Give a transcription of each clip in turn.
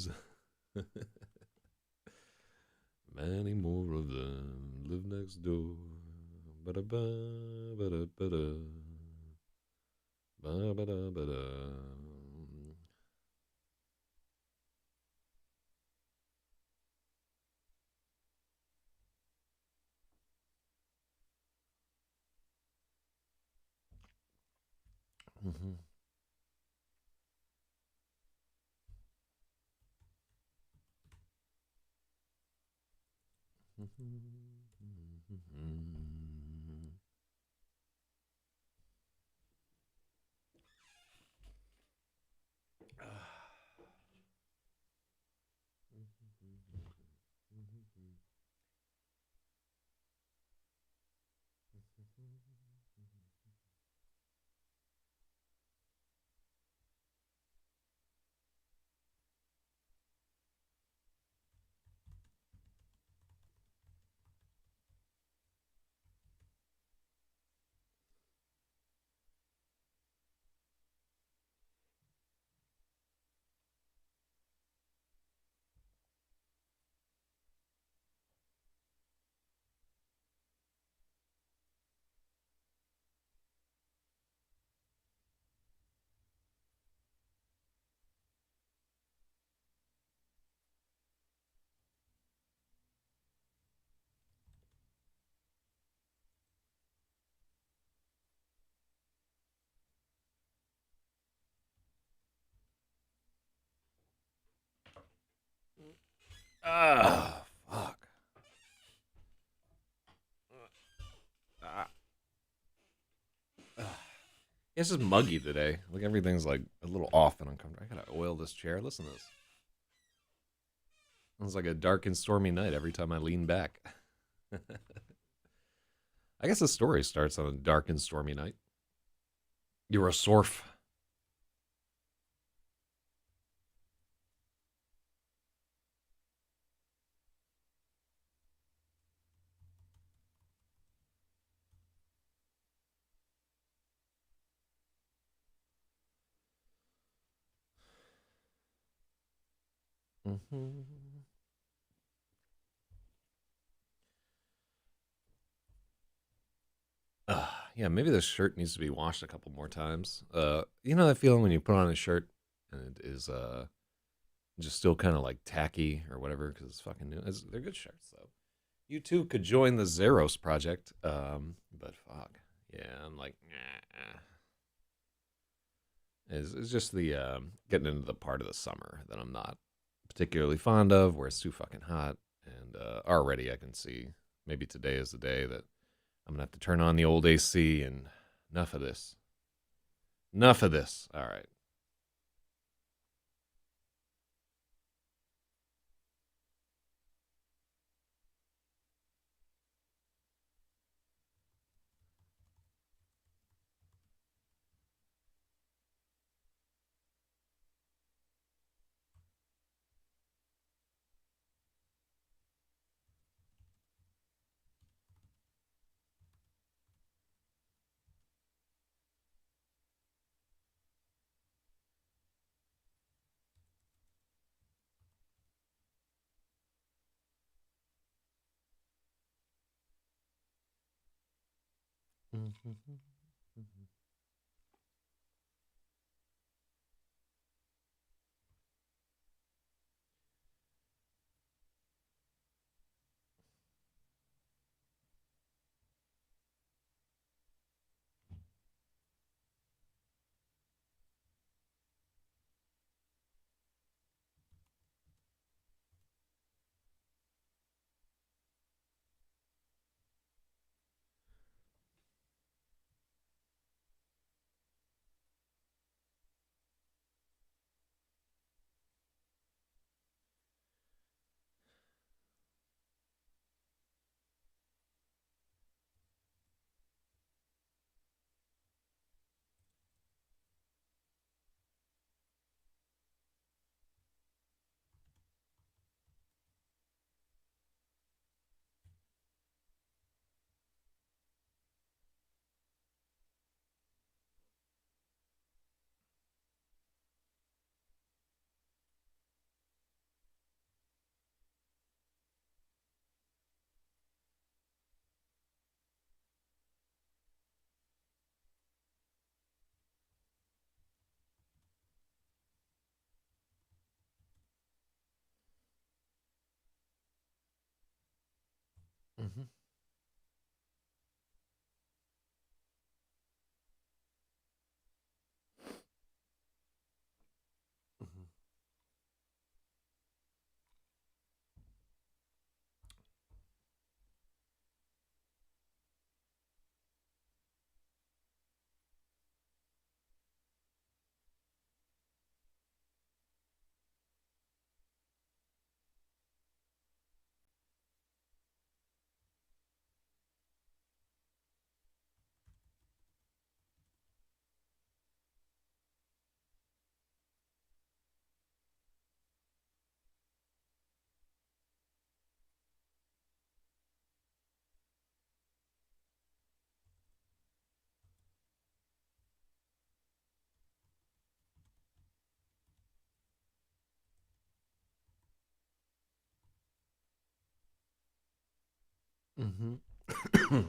neighbors. Many more of them live next door. Ba-da-ba, ba-da-ba-da, ba-ba-da-ba-da. Mhm. Ah, fuck. Ah. It's just muggy today. Like everything's like a little off and uncomfortable. I gotta oil this chair. Listen to this. It's like a dark and stormy night every time I lean back. I guess the story starts on a dark and stormy night. You're a sorf. Mm-hmm. Yeah, maybe this shirt needs to be washed a couple more times. You know that feeling when you put on a shirt and it is just still kind of like tacky or whatever because it's fucking new. They're good shirts though. You too could join the Zeros project. But fuck, yeah, I'm like, nah. It's just the getting into the part of the summer that I'm not particularly fond of, where it's too fucking hot, and already I can see maybe today is the day that I'm gonna have to turn on the old AC and enough of this. Enough of this. All right. Mm-hmm. Mm-hmm. Mm-hmm.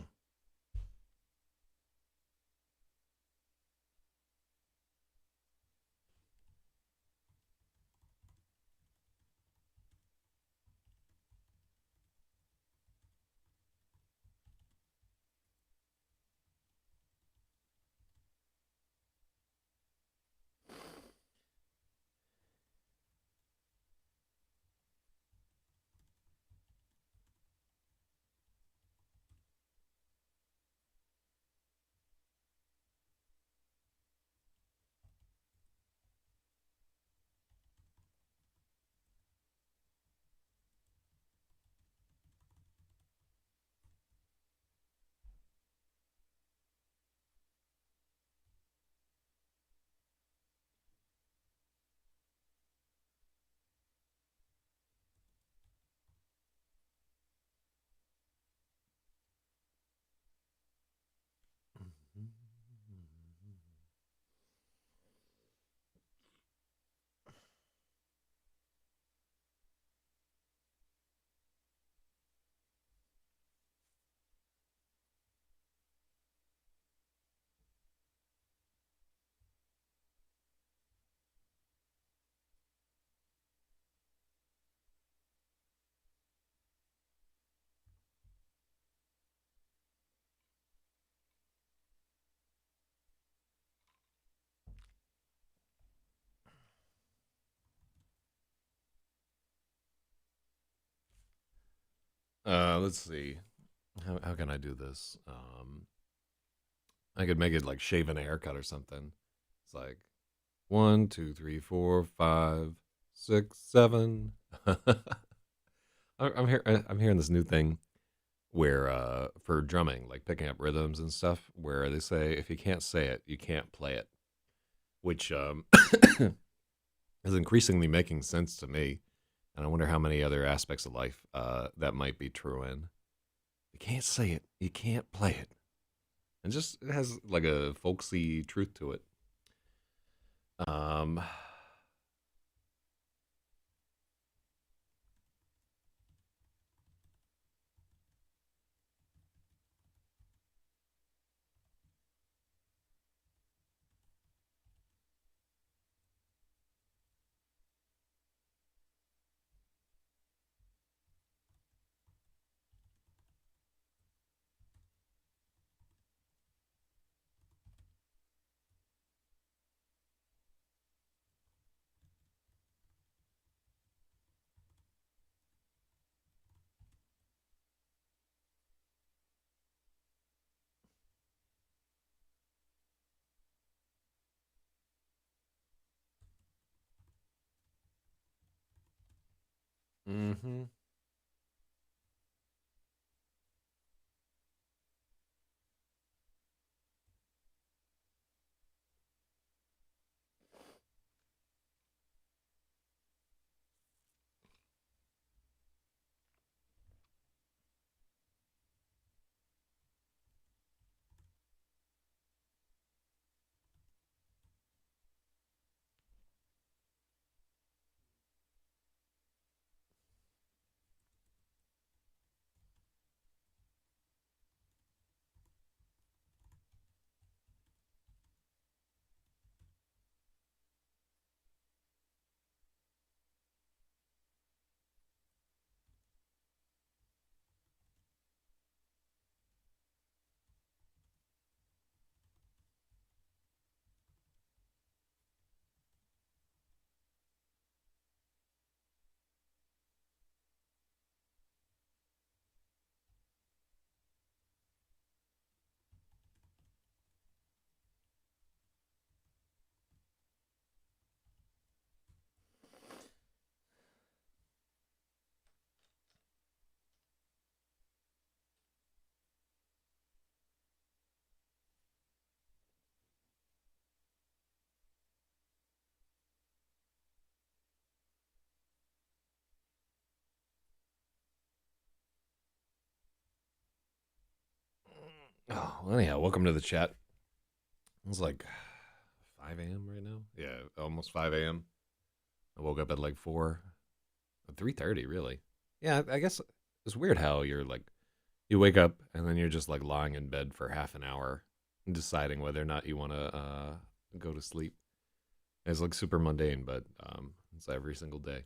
Let's see. How can I do this? I could make it like shave and a haircut or something. It's like one, two, three, four, five, six, seven. I'm hearing this new thing where for drumming, like picking up rhythms and stuff, where they say if you can't say it, you can't play it, which is increasingly making sense to me. And I wonder how many other aspects of life that might be true in. You can't say it, you can't play it, and just it has like a folksy truth to it. Um, mm-hmm. Oh, well, anyhow, welcome to the chat. It's like 5 a.m. right now. Yeah, almost 5 a.m. I woke up at like 3:30, really. Yeah, I guess it's weird how you're like, you wake up and then you're just like lying in bed for half an hour and deciding whether or not you want to go to sleep. It's like super mundane, but it's every single day.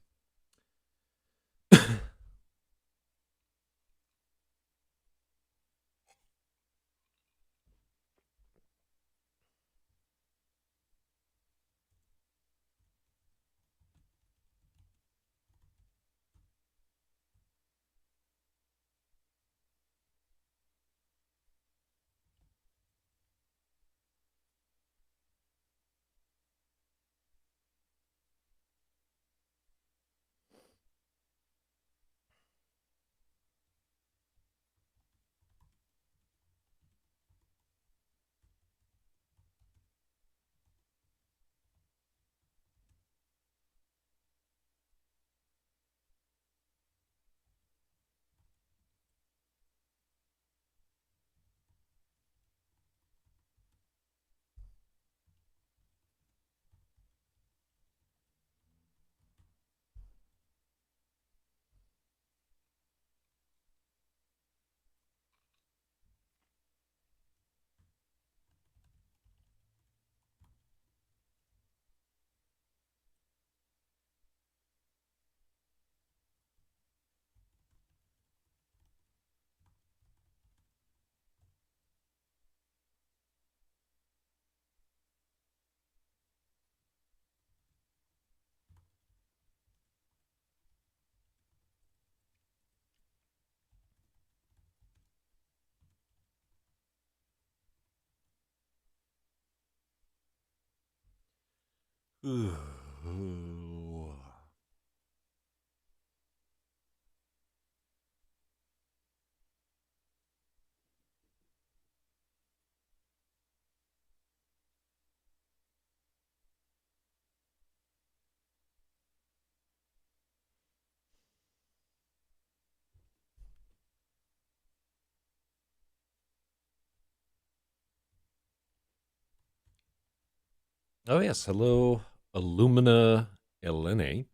Oh yes, hello, Illumina Elene.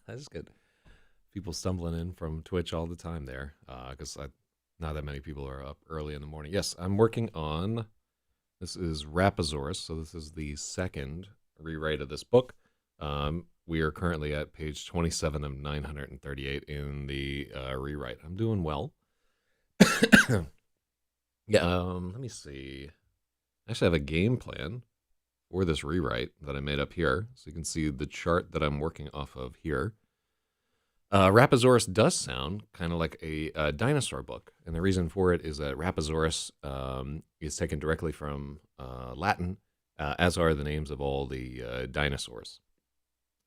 That's good. People stumbling in from Twitch all the time there, because not that many people are up early in the morning. Yes, I'm working on. This is Rapasaurus, so this is the second rewrite of this book. We are currently at page 27 of 938 in the rewrite. I'm doing well. Yeah. Let me see. I actually have a game plan for this rewrite that I made up here, so you can see the chart that I'm working off of here. Rapasaurus does sound kind of like a dinosaur book, and the reason for it is that Rapasaurus is taken directly from Latin, as are the names of all the dinosaurs.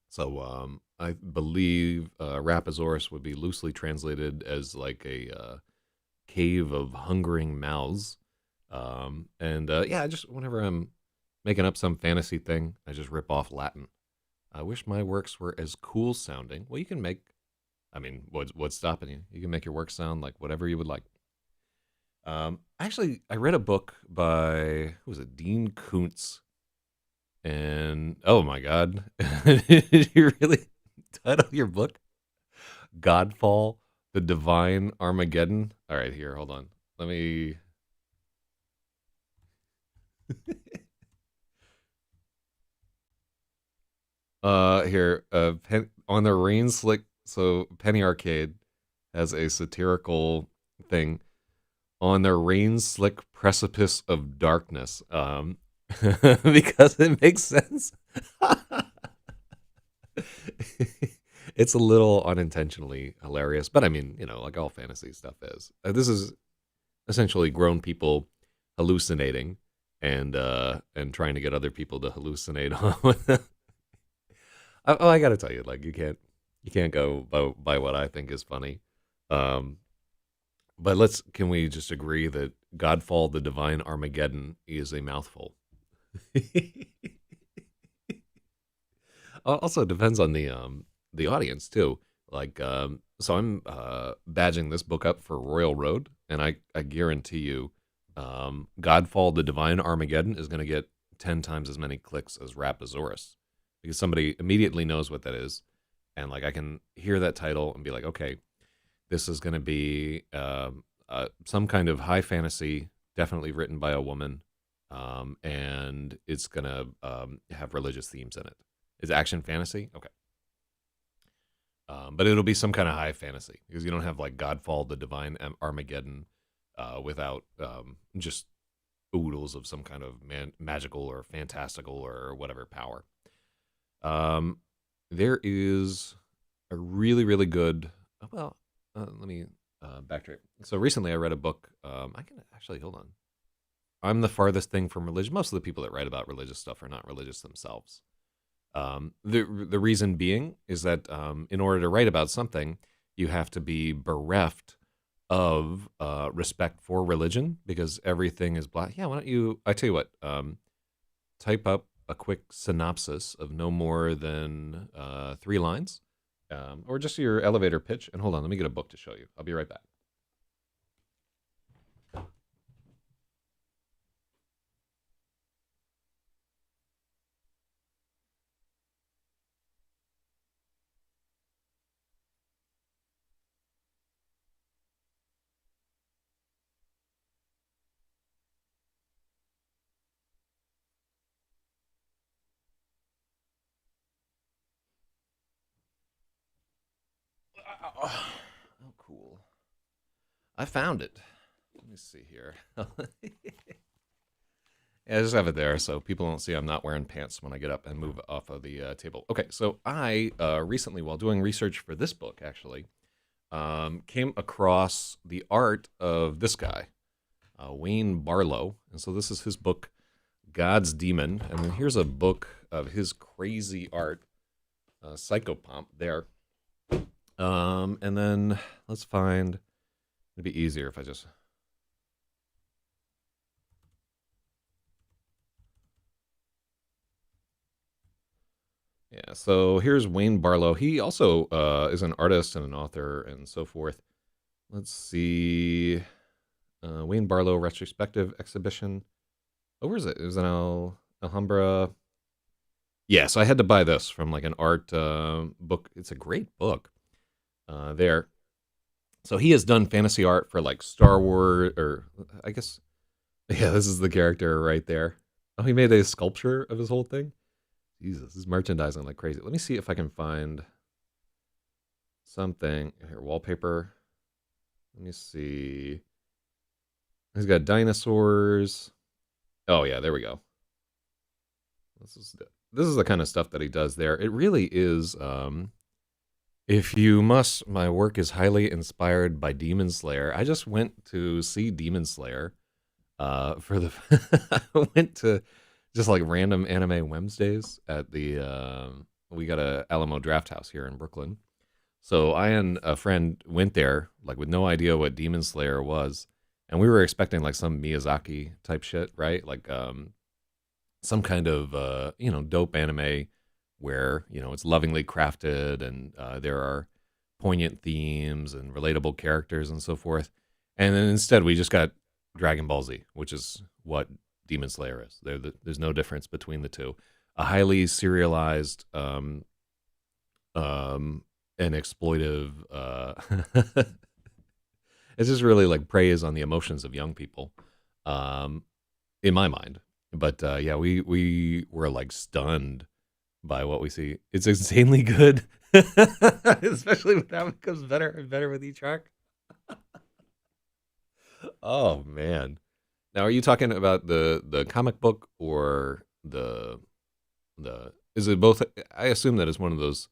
So I believe Rapasaurus would be loosely translated as like a cave of hungering mouths. And yeah, I just whenever I'm making up some fantasy thing, I just rip off Latin. I wish my works were as cool sounding. Well, you can make. I mean, what's stopping you? You can make your work sound like whatever you would like. Actually, I read a book by who was it, Dean Koontz, and oh my god, did you really title your book "Godfall: The Divine Armageddon"? All right, here, hold on. Let me. Here, on the Rain Slick. So Penny Arcade has a satirical thing on the rain slick precipice of darkness. Because it makes sense. It's a little unintentionally hilarious, but I mean, like all fantasy stuff is. This is essentially grown people hallucinating and trying to get other people to hallucinate on with them. Oh, I gotta tell you, like you can't go by what I think is funny. Um, but can we just agree that Godfall: The Divine Armageddon is a mouthful? Also, it depends on the audience too. Like, so I'm badging this book up for Royal Road, and I guarantee you, Godfall: The Divine Armageddon is going to get 10 times as many clicks as Rapasaurus, because somebody immediately knows what that is, and like I can hear that title and be like, okay, this is going to be some kind of high fantasy, definitely written by a woman, and it's going to have religious themes in it. Is action fantasy? Okay. But it'll be some kind of high fantasy because you don't have like Godfall: The Divine Armageddon without just oodles of some kind of magical or fantastical or whatever power. Um, there is a really, really good. Well, let me backtrack. So recently, I read a book. I can actually hold on. I'm the farthest thing from religion. Most of the people that write about religious stuff are not religious themselves. The reason being is that in order to write about something, you have to be bereft of respect for religion because everything is black. Yeah, why don't you? I tell you what. Type up a quick synopsis of no more than 3 lines, or just your elevator pitch. And hold on, let me get a book to show you. I'll be right back. Oh, cool. I found it. Let me see here. Yeah, I just have it there so people don't see I'm not wearing pants when I get up and move off of the table. Okay, so I recently, while doing research for this book, actually, came across the art of this guy, Wayne Barlow. And so this is his book, God's Demon. And then here's a book of his crazy art, Psychopomp, there. And then let's find, it'd be easier if I just. Yeah, so here's Wayne Barlow. He also is an artist and an author and so forth. Let's see. Wayne Barlow retrospective exhibition. Oh, where is it? It was in Alhambra. Yeah, so I had to buy this from like an art book. It's a great book there. So he has done fantasy art for like Star Wars, or I guess, yeah, this is the character right there. Oh, he made a sculpture of his whole thing. Jesus, he's merchandising like crazy. Let me see if I can find something here. Wallpaper. Let me see. He's got dinosaurs. Oh yeah, there we go. This is the kind of stuff that he does there. It really is. If you must, my work is highly inspired by Demon Slayer. I just went to see Demon Slayer. For the I went to just like random anime Wednesdays at the we got a Alamo Draft House here in Brooklyn. So I and a friend went there like with no idea what Demon Slayer was, and we were expecting like some Miyazaki type shit, right? Like some kind of dope anime where it's lovingly crafted and there are poignant themes and relatable characters and so forth. And then instead we just got Dragon Ball Z, which is what Demon Slayer is. There's no difference between the two. A highly serialized and exploitive. It's just really like preys on the emotions of young people, in my mind. But yeah, we were like stunned by what we see. It's insanely good, especially with how it becomes better and better with each arc. Oh man! Now, are you talking about the comic book or the? Is it both? I assume that it's one of those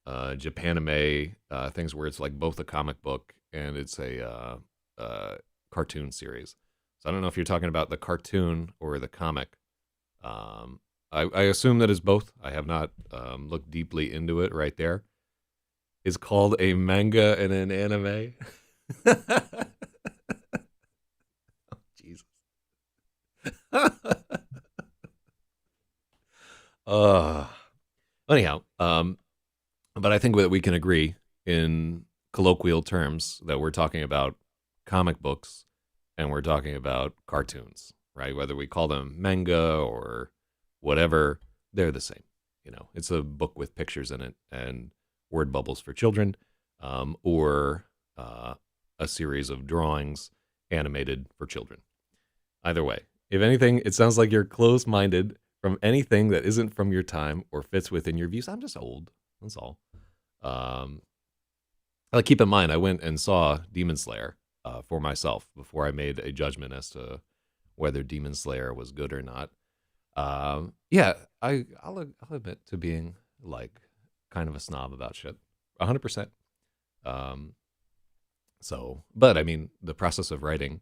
Japanime things where it's like both a comic book and it's a cartoon series. So I don't know if you're talking about the cartoon or the comic. I assume that it's both. I have not looked deeply into it right there. It's called a manga and an anime. Oh, Jesus. uh, Anyhow, but I think that we can agree in colloquial terms that we're talking about comic books and we're talking about cartoons, right? Whether we call them manga or whatever, they're the same. It's a book with pictures in it and word bubbles for children, or a series of drawings animated for children. Either way, if anything, it sounds like you're closed minded from anything that isn't from your time or fits within your views. I'm just old. That's all. Um, like, keep in mind, I went and saw Demon Slayer for myself before I made a judgment as to whether Demon Slayer was good or not. Yeah, I'll admit to being like kind of a snob about shit, 100%. Um, but I mean, the process of writing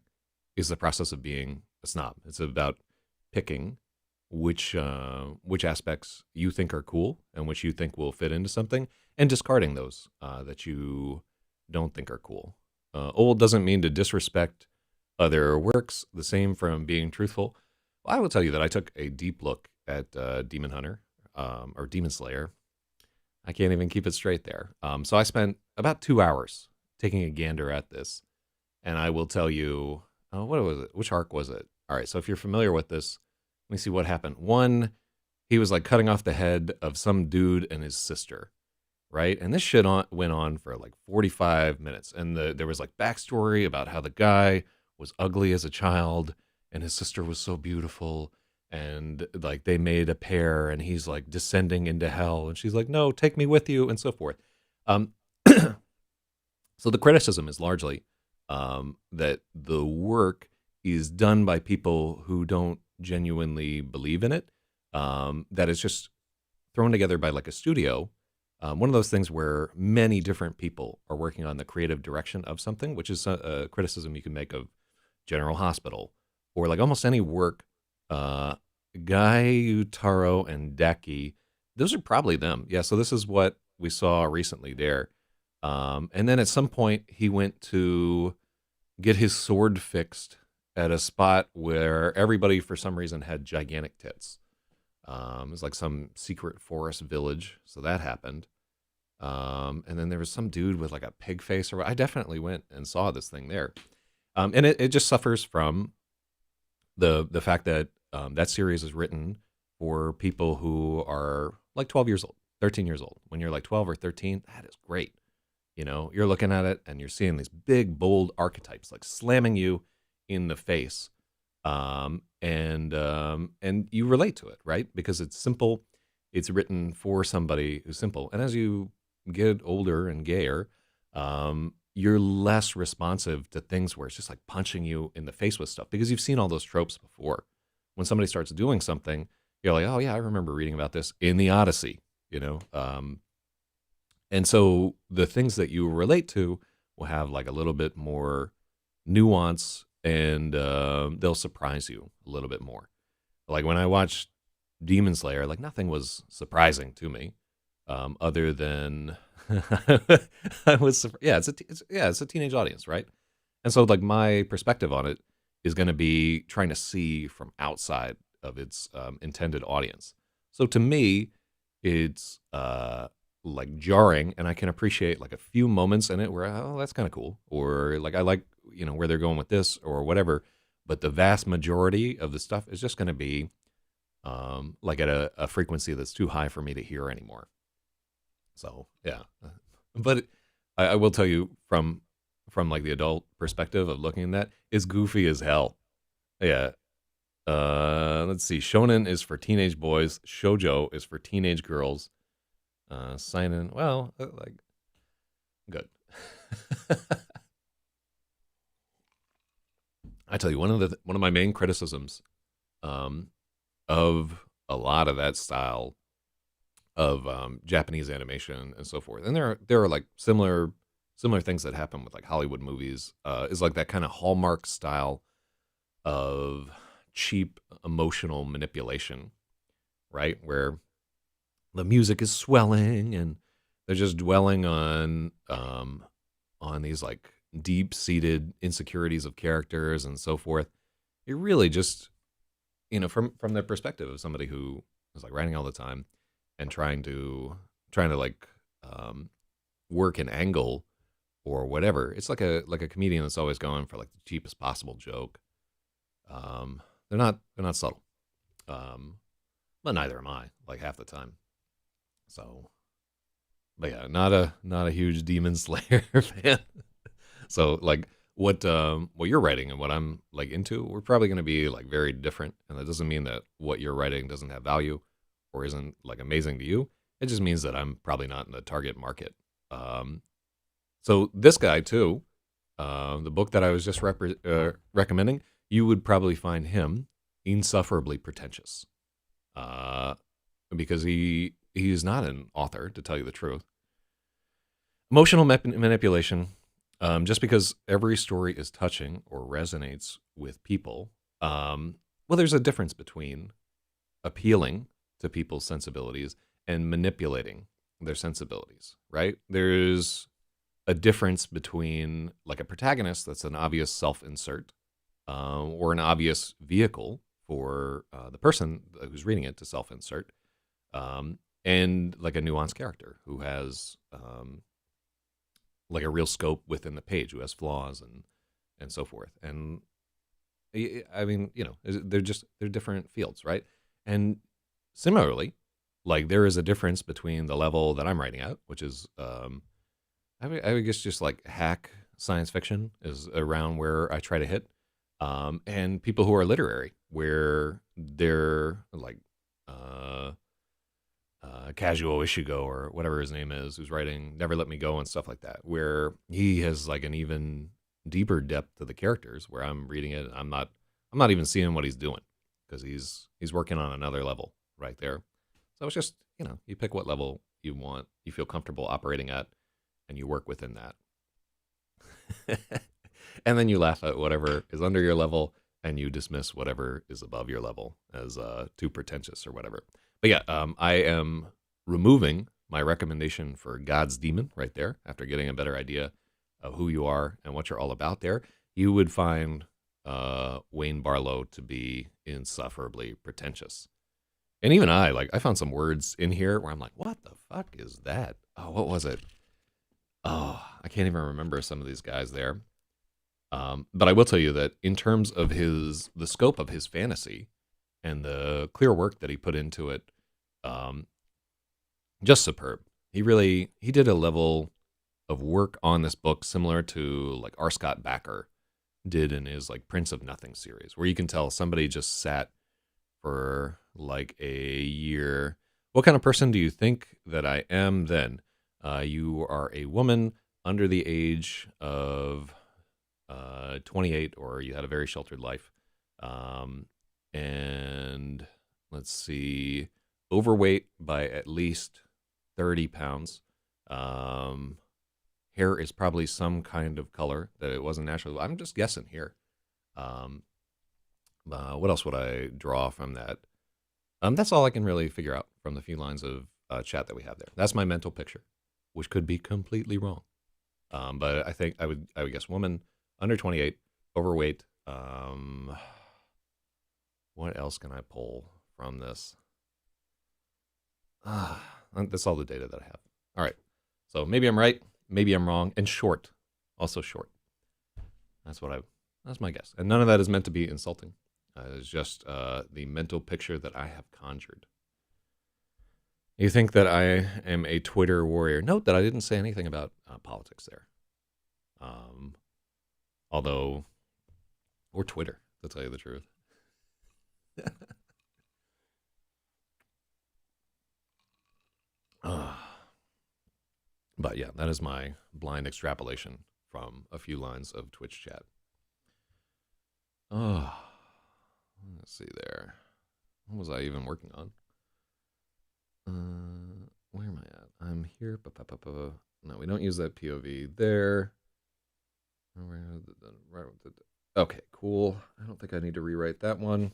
is the process of being a snob. It's about picking which aspects you think are cool and which you think will fit into something, and discarding those that you don't think are cool. Old doesn't mean to disrespect other works. The same from being truthful. Well, I will tell you that I took a deep look at Demon Hunter, or Demon Slayer. I can't even keep it straight there. So I spent about 2 hours taking a gander at this, and I will tell you, what was it? Which arc was it? All right, so if you're familiar with this, let me see what happened. One, he was like cutting off the head of some dude and his sister, right? And this shit went on for like 45 minutes, and there was like backstory about how the guy was ugly as a child, and his sister was so beautiful, and like they made a pair, and he's like descending into hell, and she's like, "No, take me with you," and so forth. Um, so the criticism is largely that the work is done by people who don't genuinely believe in it. That it's just thrown together by like a studio. One of those things where many different people are working on the creative direction of something, which is a criticism you can make of General Hospital or like almost any work. Guy Utaro and Deki, those are probably them. Yeah, so this is what we saw recently there. And then at some point, he went to get his sword fixed at a spot where everybody, for some reason, had gigantic tits. It was like some secret forest village, so that happened. And then there was some dude with like a pig face. I definitely went and saw this thing there. And it just suffers from the fact that that series is written for people who are like 12 years old, 13 years old. When you're like 12 or 13, that is great. You're looking at it and you're seeing these big, bold archetypes like slamming you in the face. And you relate to it, right? Because it's simple. It's written for somebody who's simple. And as you get older and gayer, you're less responsive to things where it's just like punching you in the face with stuff because you've seen all those tropes before. When somebody starts doing something, you're like, oh yeah, I remember reading about this in the Odyssey, you know? And so the things that you relate to will have like a little bit more nuance, and they'll surprise you a little bit more. Like when I watched Demon Slayer, like nothing was surprising to me, other than I was it's a teenage audience, right? And so like my perspective on it is going to be trying to see from outside of its intended audience. So to me, it's like jarring, and I can appreciate like a few moments in it where, oh, that's kind of cool, or like I like where they're going with this or whatever. But the vast majority of the stuff is just going to be like at a frequency that's too high for me to hear anymore. So yeah, but I will tell you from like the adult perspective of looking at that, it's goofy as hell. Yeah. Let's see. Shonen is for teenage boys. Shoujo is for teenage girls. Seinen, well, like, good. I tell you, one of my main criticisms of a lot of that style of Japanese animation and so forth, and there are like similar things that happen with like Hollywood movies, is like that kind of Hallmark style of cheap emotional manipulation, right? Where the music is swelling and they're just dwelling on these like deep-seated insecurities of characters and so forth. It really just, from the perspective of somebody who is like writing all the time and trying to like work an angle or whatever. It's like a comedian that's always going for like the cheapest possible joke. They're not subtle. Um, but neither am I. Like half the time. So, but yeah, not a huge Demon Slayer fan. So like what you're writing and what I'm like into, we're probably going to be like very different, and that doesn't mean that what you're writing doesn't have value or isn't like amazing to you. It just means that I'm probably not in the target market. Um, so this guy too, the book that I was just recommending, you would probably find him insufferably pretentious, uh, because he's not an author, to tell you the truth. Emotional manipulation. Just because every story is touching or resonates with people, well, there's a difference between appealing to people's sensibilities and manipulating their sensibilities, right? There's a difference between like a protagonist that's an obvious self-insert, or an obvious vehicle for the person who's reading it to self-insert, and like a nuanced character who has like a real scope within the page, who has flaws and so forth. And I mean, they're different fields, right? And similarly, like there is a difference between the level that I'm writing at, which is I would guess just like hack science fiction is around where I try to hit, and people who are literary, where they're like Kazuo Ishigo or whatever his name is, who's writing Never Let Me Go and stuff like that, where he has like an even deeper depth to the characters. Where I'm reading it, I'm not even seeing what he's doing because he's working on another level right there. So it's just you pick what level you want, you feel comfortable operating at, and you work within that. And then you laugh at whatever is under your level, and you dismiss whatever is above your level as too pretentious or whatever. But yeah, I am removing my recommendation for God's Demon right there after getting a better idea of who you are and what you're all about there. You would find Wayne Barlowe to be insufferably pretentious. And even I found some words in here where I'm like, what the fuck is that? Oh, what was it? Oh, I can't even remember some of these guys there. But I will tell you that in terms of the scope of his fantasy and the clear work that he put into it, um, just superb. He did a level of work on this book similar to like R. Scott Bakker did in his like Prince of Nothing series, where you can tell somebody just sat for like a year. What kind of person do you think that I am then? You are a woman under the age of 28, or you had a very sheltered life. And let's see, overweight by at least 30 pounds. Hair is probably some kind of color that it wasn't natural. I'm just guessing here. What else would I draw from that? That's all I can really figure out from the few lines of chat that we have there. That's my mental picture, which could be completely wrong. But I think I would guess woman under 28, overweight. What else can I pull from this? That's all the data that I have. All right. So maybe I'm right, maybe I'm wrong, and short, also short. That's my guess. And none of that is meant to be insulting. It's just the mental picture that I have conjured. You think that I am a Twitter warrior? Note that I didn't say anything about politics there. Although, or Twitter, to tell you the truth. But yeah, that is my blind extrapolation from a few lines of Twitch chat. Oh, let's see there. What was I even working on? Where am I at? I'm here. No, we don't use that POV there. Okay, cool. I don't think I need to rewrite that one.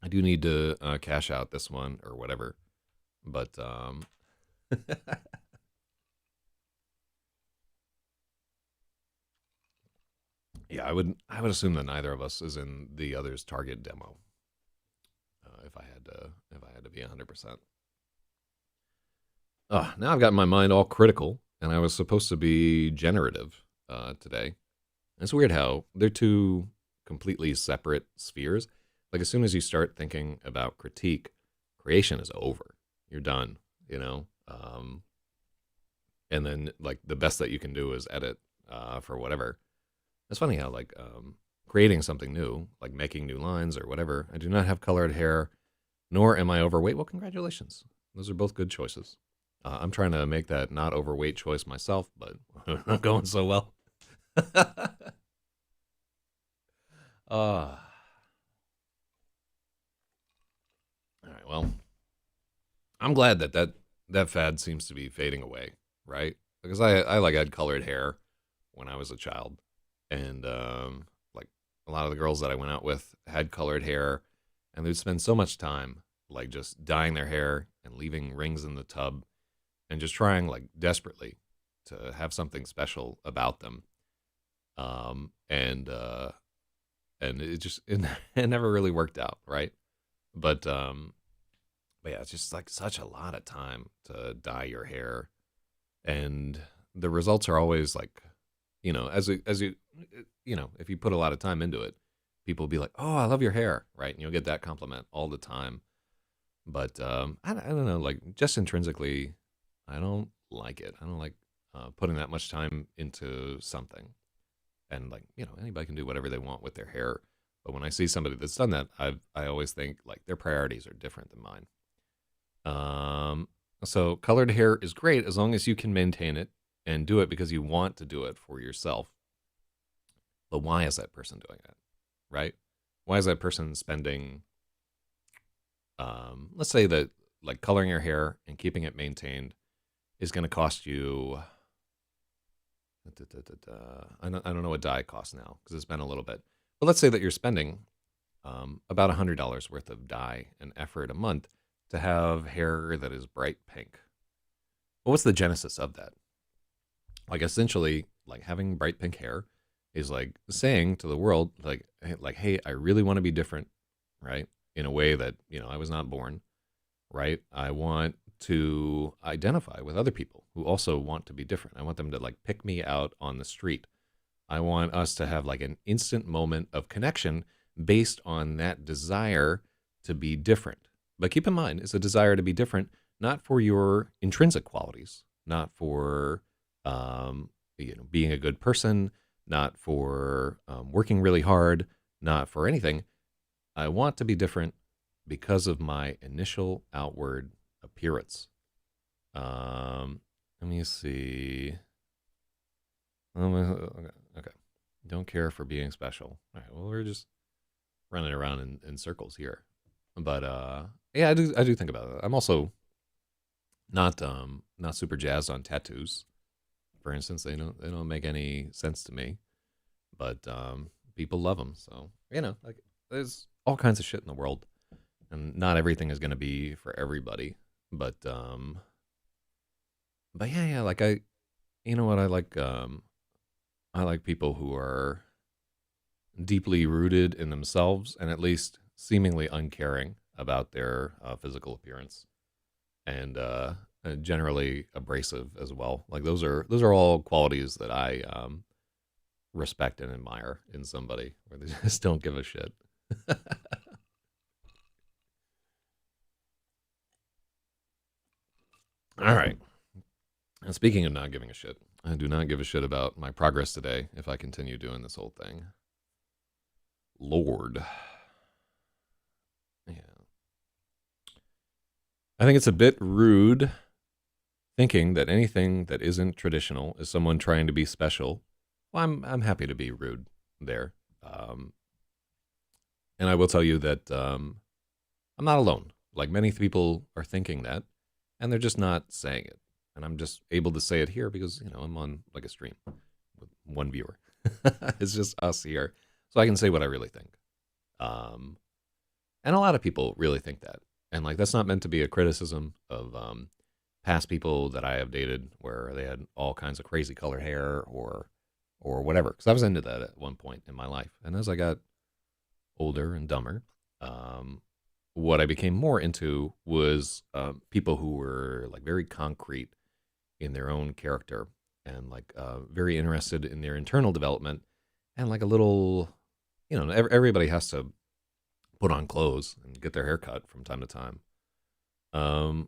I do need to cash out this one or whatever. But yeah, I would assume that neither of us is in the other's target demo. If I had to be 100%. Now I've got my mind all critical and I was supposed to be generative today. It's weird how they're two completely separate spheres. Like as soon as you start thinking about critique, creation is over. You're done, you know. And then like the best that you can do is edit for whatever. It's funny how like creating something new, like making new lines or whatever. I do not have colored hair, nor am I overweight. Well, congratulations. Those are both good choices. I'm trying to make that not overweight choice myself, but not going so well. All right. Well, I'm glad that that fad seems to be fading away, right? Because I like had colored hair when I was a child, and like a lot of the girls that I went out with had colored hair, and they'd spend so much time like just dyeing their hair and leaving rings in the tub, and just trying like desperately to have something special about them. And it just it never really worked out, right? But but yeah, it's just like such a lot of time to dye your hair, and the results are always like, as you if you put a lot of time into it, people will be like, "Oh, I love your hair," right? And you'll get that compliment all the time. But I don't know, like just intrinsically, I don't like it. I don't like putting that much time into something, and like anybody can do whatever they want with their hair. But when I see somebody that's done that, I always think like their priorities are different than mine. Um, so colored hair is great as long as you can maintain it and do it because you want to do it for yourself. But why is that person doing that? Right? Why is that person spending let's say that like coloring your hair and keeping it maintained is going to cost you I don't know what dye costs now because it's been a little bit. But let's say that you're spending about $100 worth of dye and effort a month to have hair that is bright pink. Well, what's the genesis of that? Like essentially, like having bright pink hair is like saying to the world, hey, I really want to be different, right? In a way that I was not born, right? I want to identify with other people who also want to be different. I want them to like pick me out on the street. I want us to have like an instant moment of connection based on that desire to be different. But keep in mind, it's a desire to be different, not for your intrinsic qualities, not for being a good person, not for working really hard, not for anything. I want to be different because of my initial outward appearance. Let me see. Okay. Don't care for being special. All right. Well, we're just running around in circles here. But yeah, I do think about it. I'm also not super jazzed on tattoos. For instance, they don't make any sense to me, but people love them. So like there's all kinds of shit in the world, and not everything is going to be for everybody. But yeah, like you know what I like people who are deeply rooted in themselves and at least seemingly uncaring about their physical appearance, and generally abrasive as well. Like those are all qualities that I respect and admire in somebody, where they just don't give a shit. All right. And speaking of not giving a shit, I do not give a shit about my progress today if I continue doing this whole thing. Lord. Yeah. I think it's a bit rude thinking that anything that isn't traditional is someone trying to be special. Well, I'm happy to be rude there. And I will tell you that I'm not alone. Like many people are thinking that, and they're just not saying it. And I'm just able to say it here because I'm on like a stream with one viewer. It's just us here, so I can say what I really think. Um, and a lot of people really think that, and like that's not meant to be a criticism of past people that I have dated where they had all kinds of crazy colored hair or whatever. Because I was into that at one point in my life, and as I got older and dumber, um, what I became more into was people who were like very concrete in their own character and like very interested in their internal development and like a little, everybody has to put on clothes and get their hair cut from time to time. Um,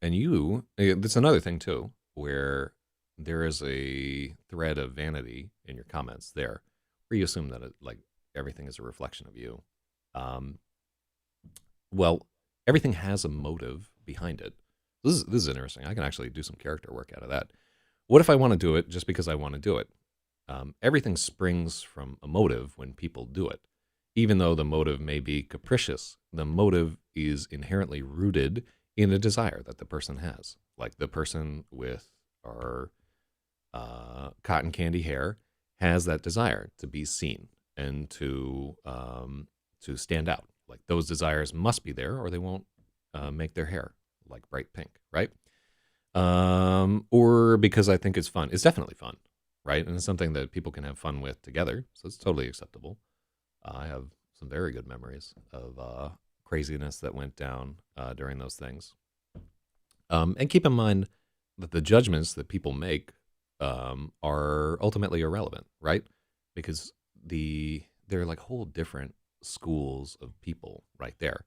and that's another thing too, where there is a thread of vanity in your comments there, where you assume that like everything is a reflection of you. Um, well, everything has a motive behind it. This is interesting. I can actually do some character work out of that. What if I want to do it just because I want to do it? Everything springs from a motive when people do it. Even though the motive may be capricious, the motive is inherently rooted in a desire that the person has. Like the person with our cotton candy hair has that desire to be seen and to stand out. Like those desires must be there, or they won't make their hair like bright pink, right? Or because I think it's fun. It's definitely fun, right? And it's something that people can have fun with together, so it's totally acceptable. I have some very good memories of craziness that went down during those things. And keep in mind that the judgments that people make are ultimately irrelevant, right? Because they're like whole different schools of people right there.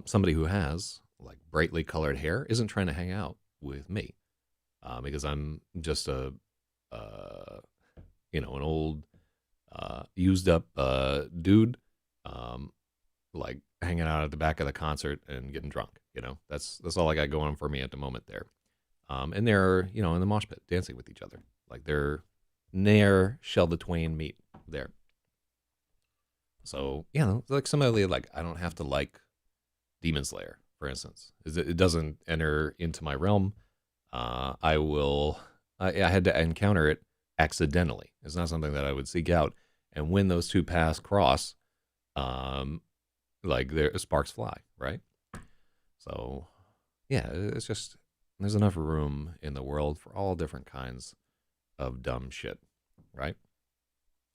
Somebody who has like brightly colored hair isn't trying to hang out with me because I'm just an old used up dude, like hanging out at the back of the concert and getting drunk. That's all I got going for me at the moment there. And they're in the mosh pit dancing with each other, like they're near Shell the Twain meet there. So like similarly, like I don't have to like Demon Slayer, for instance. It doesn't enter into my realm. I will. I had to encounter it accidentally. It's not something that I would seek out. And when those two paths cross, like there sparks fly, right? So, yeah, it's just there's enough room in the world for all different kinds of dumb shit, right?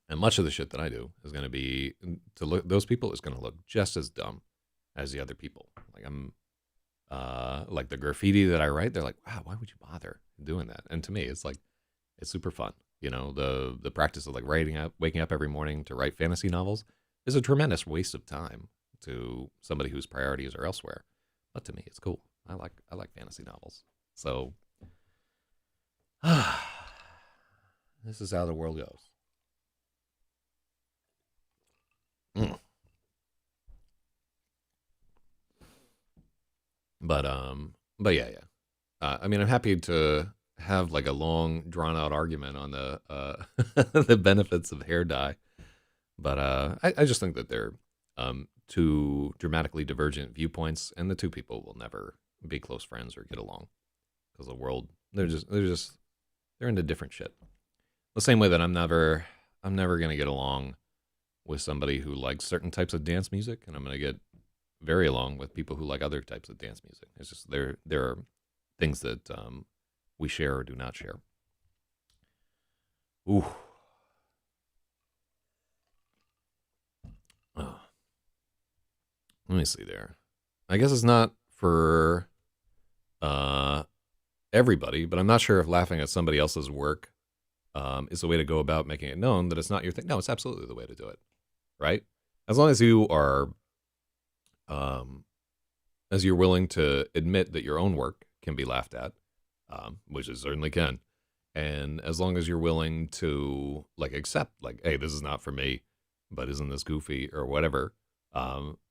And much of the shit that I do is going to be to look. Those people is going to look just as dumb as the other people. Like I'm, like the graffiti that I write. They're like, wow, why would you bother doing that? And to me, it's like it's super fun. The practice of like waking up every morning to write fantasy novels is a tremendous waste of time to somebody whose priorities are elsewhere. But to me, it's cool. I like fantasy novels. So this is how the world goes. Mm. But yeah, yeah. I mean, I'm happy to have like a long, drawn out argument on the the benefits of hair dye. But I just think that they're two dramatically divergent viewpoints, and the two people will never be close friends or get along because the world they're into different shit. The same way that I'm never gonna get along with somebody who likes certain types of dance music, and I'm gonna get very along with people who like other types of dance music. It's just there are things that we share or do not share. Ooh. Oh, let me see there. I guess it's not for uh, everybody, but I'm not sure if laughing at somebody else's work is the way to go about making it known that it's not your thing. No, it's absolutely the way to do it, right? As long as you are, um, as you're willing to admit that your own work can be laughed at, which it certainly can, and as long as you're willing to like accept, like, hey, this is not for me, but isn't this goofy or whatever?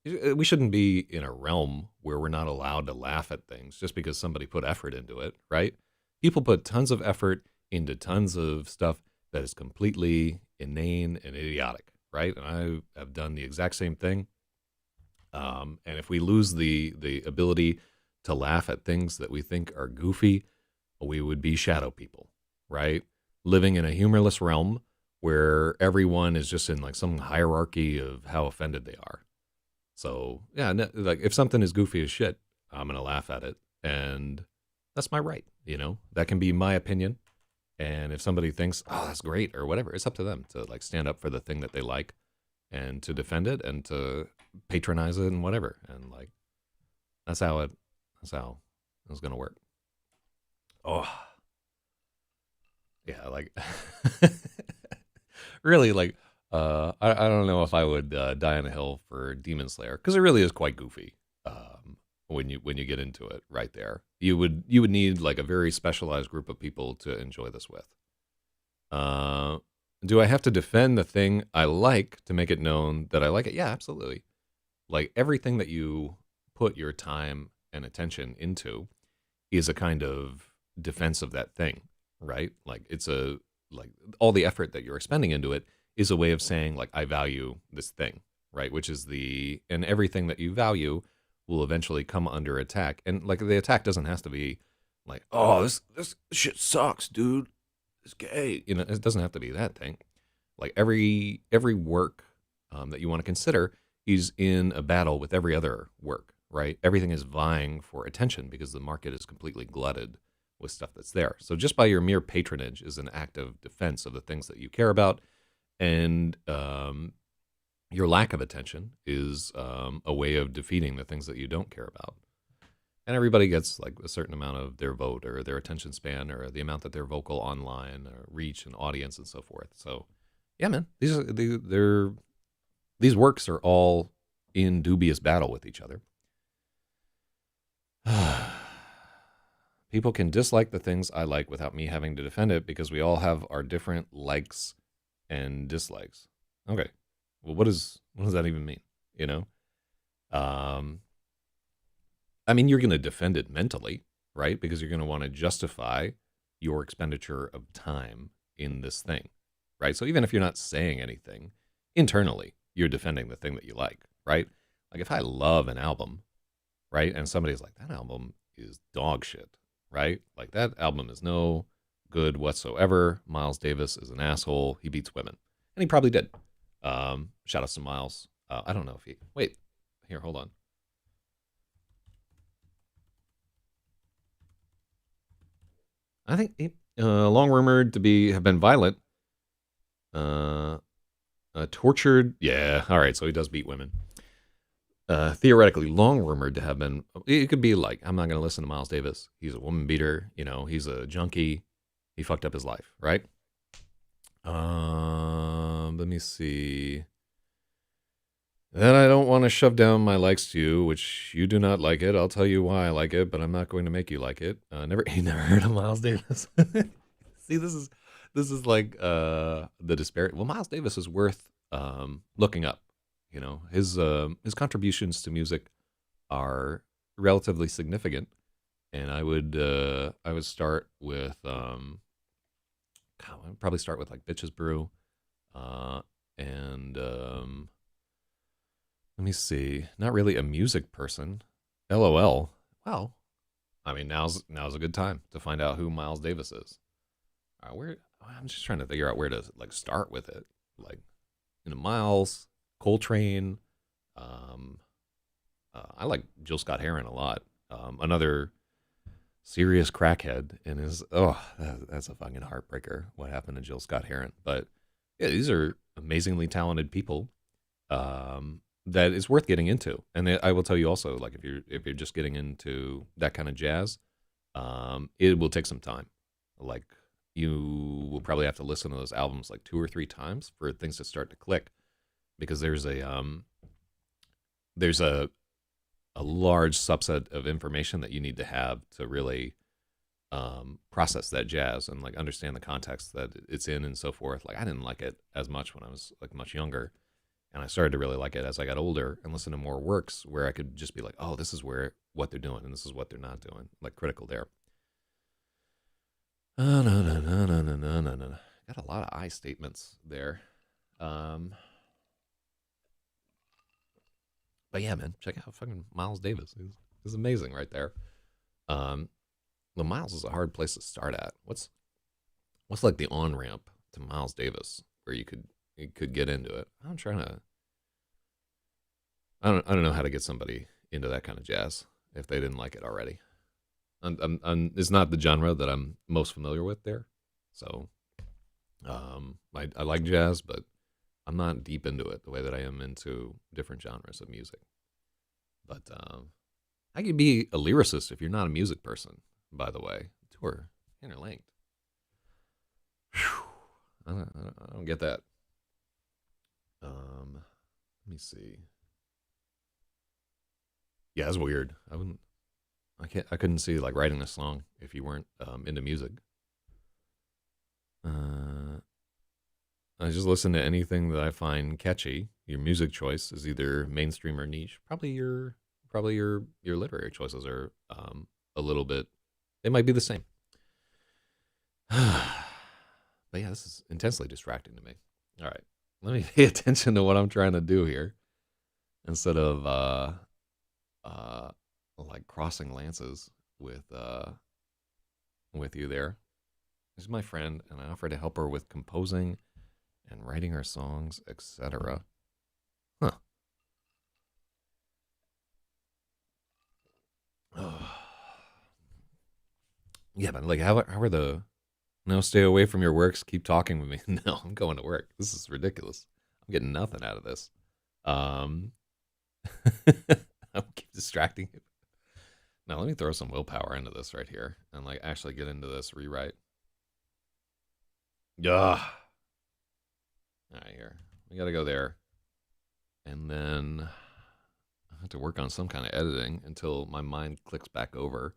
We shouldn't be in a realm where we're not allowed to laugh at things just because somebody put effort into it, right? People put tons of effort into tons of stuff that is completely inane and idiotic, right? And I have done the exact same thing. And if we lose the ability to laugh at things that we think are goofy, we would be shadow people, right? Living in a humorless realm where everyone is just in like some hierarchy of how offended they are. So yeah, like if something is goofy as shit, I'm gonna laugh at it, and that's my right. That can be my opinion. And if somebody thinks, oh, that's great or whatever, it's up to them to like stand up for the thing that they like and to defend it and to patronize it and whatever. And like that's how it's gonna work. Oh, yeah, like really, like I don't know if I would die on a hill for Demon Slayer because it really is quite goofy. When you get into it, right there, you would need like a very specialized group of people to enjoy this with. Uh, do I have to defend the thing I like to make it known that I like it? Yeah, absolutely. Like everything that you put your time and attention into is a kind of defense of that thing, right? Like it's a like all the effort that you're expending into it is a way of saying like I value this thing, right? Which is the and everything that you value will eventually come under attack. And like the attack doesn't have to be like, oh, this shit sucks, dude. It's gay. You know, it doesn't have to be that thing. Like every work that you want to consider is in a battle with every other work, right? Everything is vying for attention because the market is completely glutted with stuff that's there. So just by your mere patronage is an act of defense of the things that you care about, and your lack of attention is a way of defeating the things that you don't care about. And everybody gets like a certain amount of their vote or their attention span or the amount that they're vocal online, or reach and audience and so forth. So, yeah, man, these works are all in dubious battle with each other. People can dislike the things I like without me having to defend it because we all have our different likes and dislikes. Okay. Well, what does that even mean? You know? Um I mean, you're going to defend it mentally, right? Because you're going to want to justify your expenditure of time in this thing, right? So even if you're not saying anything internally, you're defending the thing that you like, right? Like if I love an album, right? And somebody's like, that album is dog shit, right? Like that album is no good whatsoever. Miles Davis is an asshole. He beats women. And he probably did. Shout out to Miles. I don't know if he, wait, here, hold on. I think he, long rumored to be have been violent, uh, tortured. Yeah, all right. So he does beat women. Theoretically, long rumored to have been. It could be like I'm not going to listen to Miles Davis. He's a woman beater. You know, he's a junkie. He fucked up his life, right? Let me see. Then I don't want to shove down my likes to you, which you do not like it. I'll tell you why I like it, but I'm not going to make you like it. Never, you never heard of Miles Davis? See, this is like the disparity. Well, Miles Davis is worth looking up. You know, his contributions to music are relatively significant, and I would start with God, I'd probably start with like Bitches Brew, and let me see. Not really a music person. LOL. Well, I mean, now's a good time to find out who Miles Davis is. Where I'm just trying to figure out where to like start with it. Like, Miles, Coltrane. Um, I like Jill Scott Heron a lot. Another serious crackhead, and that's a fucking heartbreaker. What happened to Jill Scott Heron? But yeah, these are amazingly talented people. That is worth getting into. And I will tell you also, like if you're just getting into that kind of jazz, it will take some time. Like you will probably have to listen to those albums like two or three times for things to start to click, because there's a large subset of information that you need to have to really process that jazz and like understand the context that it's in and so forth. Like I didn't like it as much when I was like much younger, and I started to really like it as I got older and listen to more works where I could just be like, oh, this is where what they're doing and this is what they're not doing. Like critical there. No, no, no, no, no, no, no, no, no. Got a lot of I statements there. Um, but yeah, man, check out fucking Miles Davis. He's amazing right there. Um, the Miles is a hard place to start at. What's like the on ramp to Miles Davis where you could get into it? I'm trying to. I don't know how to get somebody into that kind of jazz if they didn't like it already. It's not the genre that I'm most familiar with there, so I like jazz, but I'm not deep into it the way that I am into different genres of music. But I could be a lyricist if you're not a music person, by the way. Sure, interlinked. Whew. I don't get that. Let me see. Yeah, it's weird. I wouldn't. I can't. I couldn't see like writing a song if you weren't into music. Uh, I just listen to anything that I find catchy. Your music choice is either mainstream or niche. Probably your literary choices are a little bit. They might be the same. But yeah, this is intensely distracting to me. All right, let me pay attention to what I'm trying to do here instead of uh like crossing lances with you there. This is my friend, and I offer to help her with composing and writing her songs, etc. Huh. Yeah, but like, how are the? No, stay away from your works. Keep talking with me. No, I'm going to work. This is ridiculous. I'm getting nothing out of this. Um, I'll keep distracting you. Now let me throw some willpower into this right here and like actually get into this rewrite. Yeah. All right, here we got to go there, and then I have to work on some kind of editing until my mind clicks back over.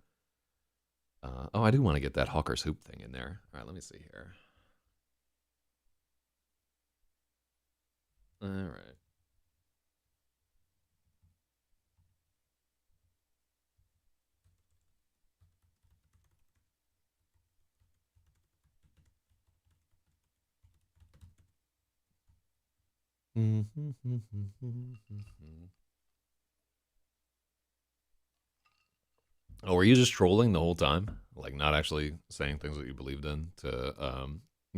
Oh, I do want to get that Hawker's hoop thing in there. All right, let me see here. All right. Oh, were you just trolling the whole time? Like not actually saying things that you believed in to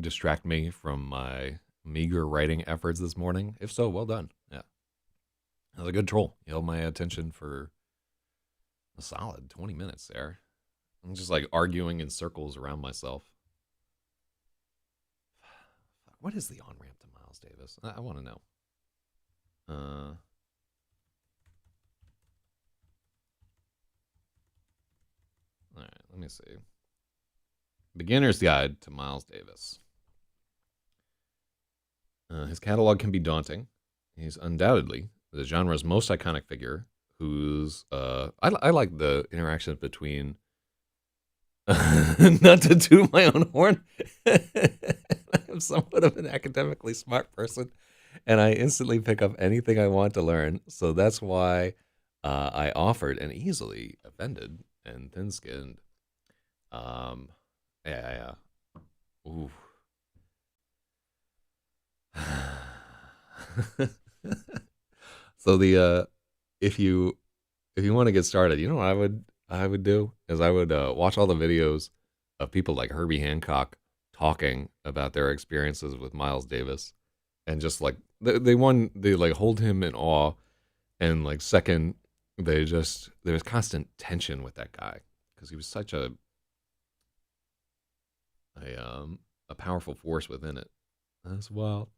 distract me from my meager writing efforts this morning? If so, well done. Yeah. That was a good troll. You held my attention for a solid 20 minutes there. I'm just like arguing in circles around myself. What is the on ramp to Miles Davis? I want to know. All right, let me see. Beginner's Guide to Miles Davis. His catalog can be daunting. He's undoubtedly the genre's most iconic figure. Who's I like the interactions between. Not to toot my own horn. I'm somewhat of an academically smart person, and I instantly pick up anything I want to learn. So that's why I offered and easily offended and thin-skinned. Um, yeah. Ooh. So the if you want to get started, you know what I would do is I would watch all the videos of people like Herbie Hancock talking about their experiences with Miles Davis, and just like they like hold him in awe, and like second there was constant tension with that guy because he was such a powerful force within it. That's wild.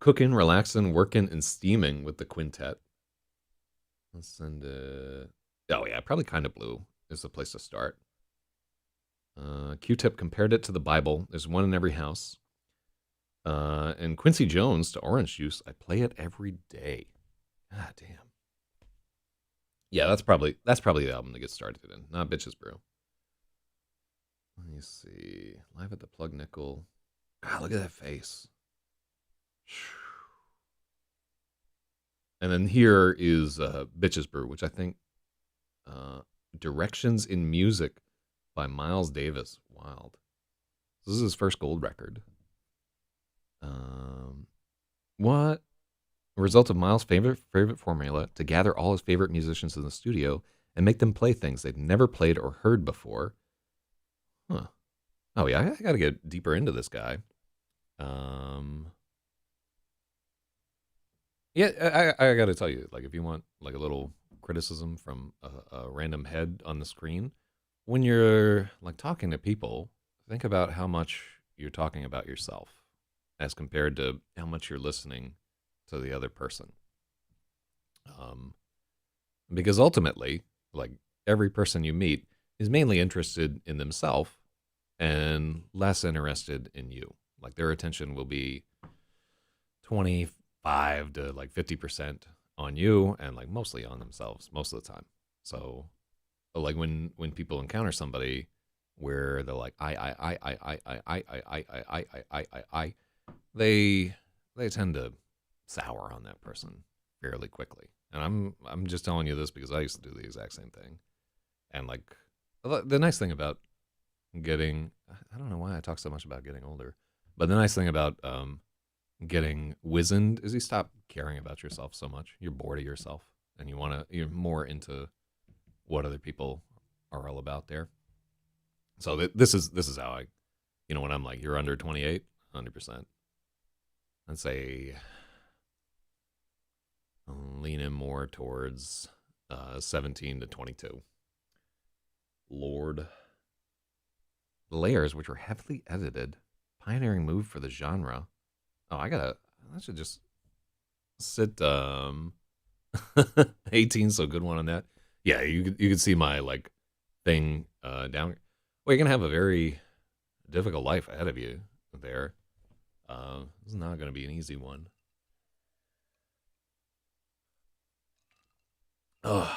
Cooking, relaxing, working, and steaming with the quintet. Let's send it. Oh yeah, probably Kind of Blue is the place to start. Q-Tip compared it to the Bible. There's one in every house. And Quincy Jones to Orange Juice. I play it every day. God damn. Yeah, that's probably the album to get started in, not Bitches Brew. Let me see. Live at the Plug Nickel. God, look at that face. And then here is Bitches Brew, which I think Directions in Music by Miles Davis. Wild. This is his first gold record. What? A result of Miles' favorite formula to gather all his favorite musicians in the studio and make them play things they'd never played or heard before. Huh. Oh yeah, I gotta get deeper into this guy. Yeah, I got to tell you, like, if you want like a little criticism from a random head on the screen, when you're like talking to people, think about how much you're talking about yourself as compared to how much you're listening to the other person. Um, because ultimately, like every person you meet is mainly interested in themselves and less interested in you. Like their attention will be 25 to like 50% on you and like mostly on themselves most of the time. So like when people encounter somebody where they're like I they they tend to sour on that person fairly quickly. And I'm just telling you this because I used to do the exact same thing. And like the nice thing about getting, I don't know why I talk so much about getting older, but the nice thing about getting wizened is you stop caring about yourself so much. You're bored of yourself and you're more into what other people are all about there. So this is how I, when I'm like, you're under 28, 100%. I'd say leaning more towards 17 to 22. Lord. Layers, which were heavily edited, pioneering move for the genre. Oh, I should just sit 18, so good one on that. Yeah, you could see my like thing down. Well, you're gonna have a very difficult life ahead of you there. This is not gonna be an easy one. Ugh.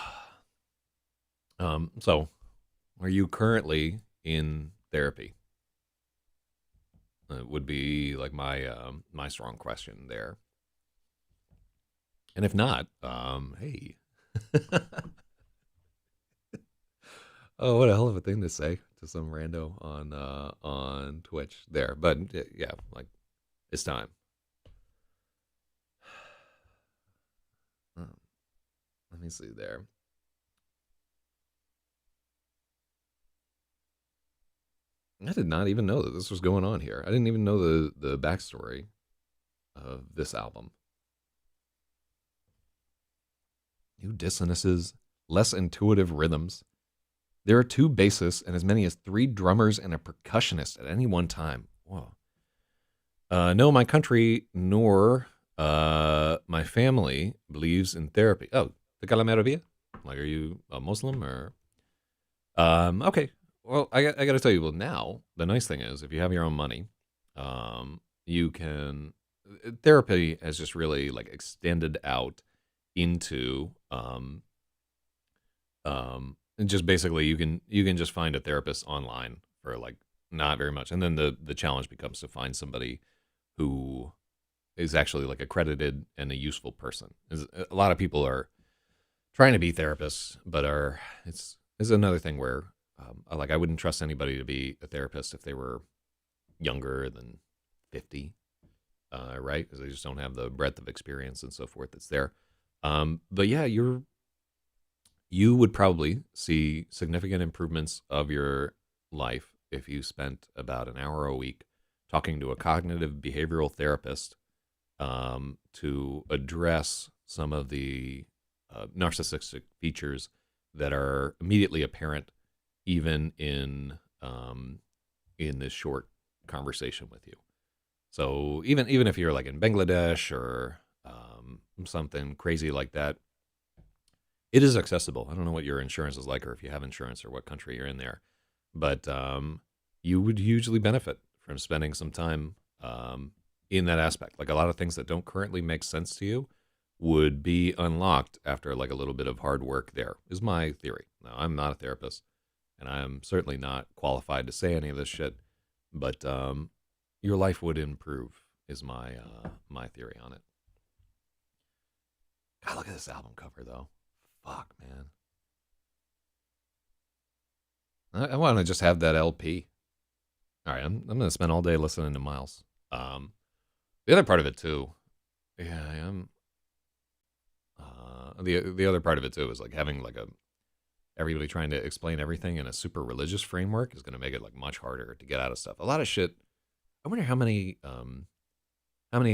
So are you currently in therapy? Would be like my strong question there. And if not, hey, oh, what a hell of a thing to say to some rando on Twitch there. But yeah, like it's time. Let me see there. I did not even know that this was going on here. I didn't even know the backstory of this album. New dissonances, less intuitive rhythms. There are two bassists and as many as three drummers and a percussionist at any one time. Whoa. No, my country nor my family believes in therapy. Oh, the Calamaravia? Like, are you a Muslim or? Okay. Well, I got to tell you. Well, now the nice thing is, if you have your own money, you can. Therapy has just really like extended out into and just basically you can just find a therapist online for like not very much, and then the challenge becomes to find somebody who is actually like accredited and a useful person. A lot of people are trying to be therapists, but it's another thing where like I wouldn't trust anybody to be a therapist if they were younger than 50, right? Because they just don't have the breadth of experience and so forth that's there. But yeah, you would probably see significant improvements of your life if you spent about an hour a week talking to a cognitive behavioral therapist to address some of the narcissistic features that are immediately apparent even in this short conversation with you. So even if you're like in Bangladesh or something crazy like that, it is accessible. I don't know what your insurance is like, or if you have insurance, or what country you're in there, but you would hugely benefit from spending some time in that aspect. Like a lot of things that don't currently make sense to you would be unlocked after like a little bit of hard work. There is my theory. Now, I'm not a therapist, and I am certainly not qualified to say any of this shit, but your life would improve. Is my theory on it. God, look at this album cover though. Fuck, man. I want to just have that LP. All right, I'm gonna spend all day listening to Miles. The other part of it too, yeah, I am. The other part of it too is like having like a everybody trying to explain everything in a super religious framework is going to make it like much harder to get out of stuff. A lot of shit. I wonder how many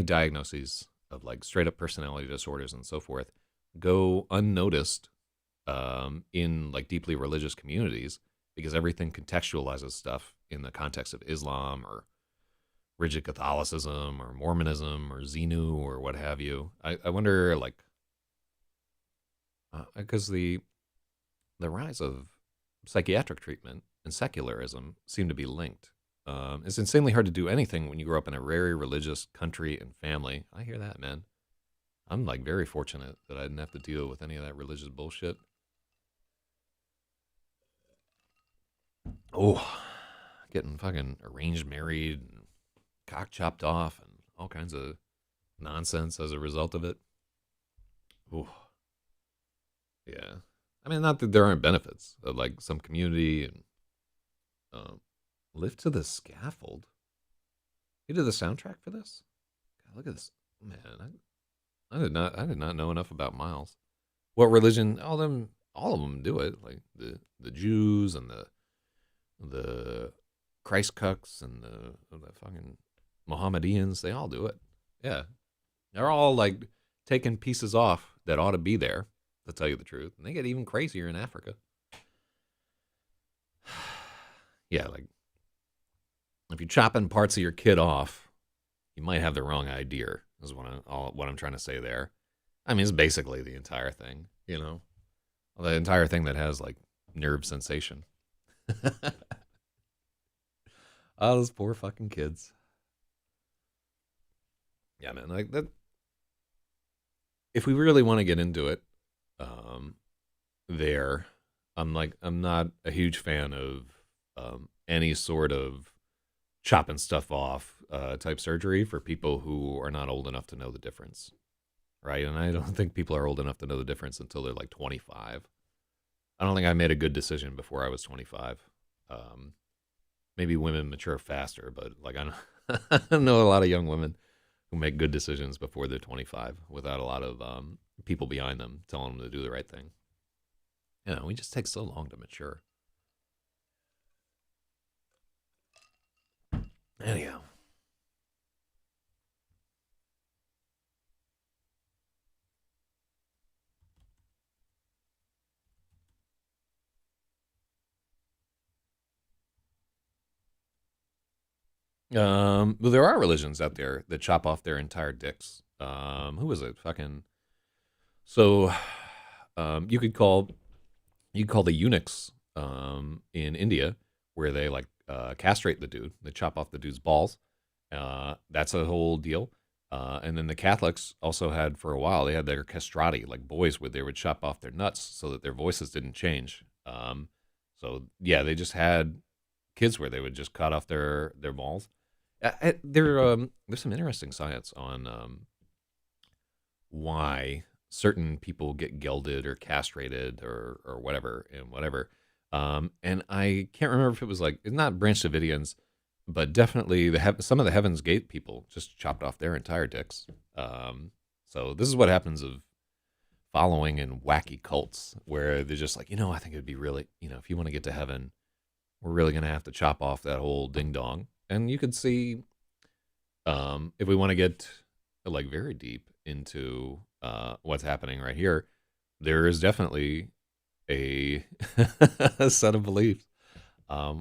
diagnoses of like straight up personality disorders and so forth go unnoticed in like deeply religious communities because everything contextualizes stuff in the context of Islam or rigid Catholicism or Mormonism or Xenu or what have you. I wonder like because the rise of psychiatric treatment and secularism seem to be linked. It's insanely hard to do anything when you grow up in a very religious country and family. I hear that, man. I'm like very fortunate that I didn't have to deal with any of that religious bullshit. Oh, getting fucking arranged married and cock chopped off and all kinds of nonsense as a result of it. Oh, yeah. I mean, not that there aren't benefits, like some community and um, lift to the scaffold. You did the soundtrack for this? God, look at this, man. I did not know enough about Miles. What religion? All of them do it. Like the Jews and the Christ cucks and the fucking Mohammedans. They all do it. Yeah, they're all like taking pieces off that ought to be there. To tell you the truth, and they get even crazier in Africa. Yeah, like if you're chopping parts of your kid off, you might have the wrong idea. Is what I'm trying to say there. I mean, it's basically the entire thing, you know, the entire thing that has like nerve sensation. Oh, those poor fucking kids. Yeah, man. Like that. If we really want to get into it, um, there, I'm not a huge fan of any sort of chopping stuff off type surgery for people who are not old enough to know the difference, right? And I don't think people are old enough to know the difference until they're like 25. I don't think I made a good decision before I was 25. Um, Maybe women mature faster, but like I don't, I don't know a lot of young women who make good decisions before they're 25 without a lot of people behind them telling them to do the right thing. You know, we just take so long to mature. Anyhow, well, there are religions out there that chop off their entire dicks. Who was it? Fucking so, you could call the eunuchs in India where they like castrate the dude. They chop off the dude's balls. That's a whole deal. And then the Catholics also had for a while they had their castrati, like boys would they would chop off their nuts so that their voices didn't change. So yeah, they just had kids where they would just cut off their balls. There's some interesting science on why certain people get gelded or castrated or whatever and whatever. And I can't remember if it was like it's not Branch Davidians, but definitely some of the Heaven's Gate people just chopped off their entire dicks. So this is what happens of following in wacky cults where they're just like, I think it'd be really, if you want to get to heaven, we're really gonna have to chop off that whole ding dong. And you could see, if we want to get like very deep into what's happening right here, there is definitely a, a set of beliefs,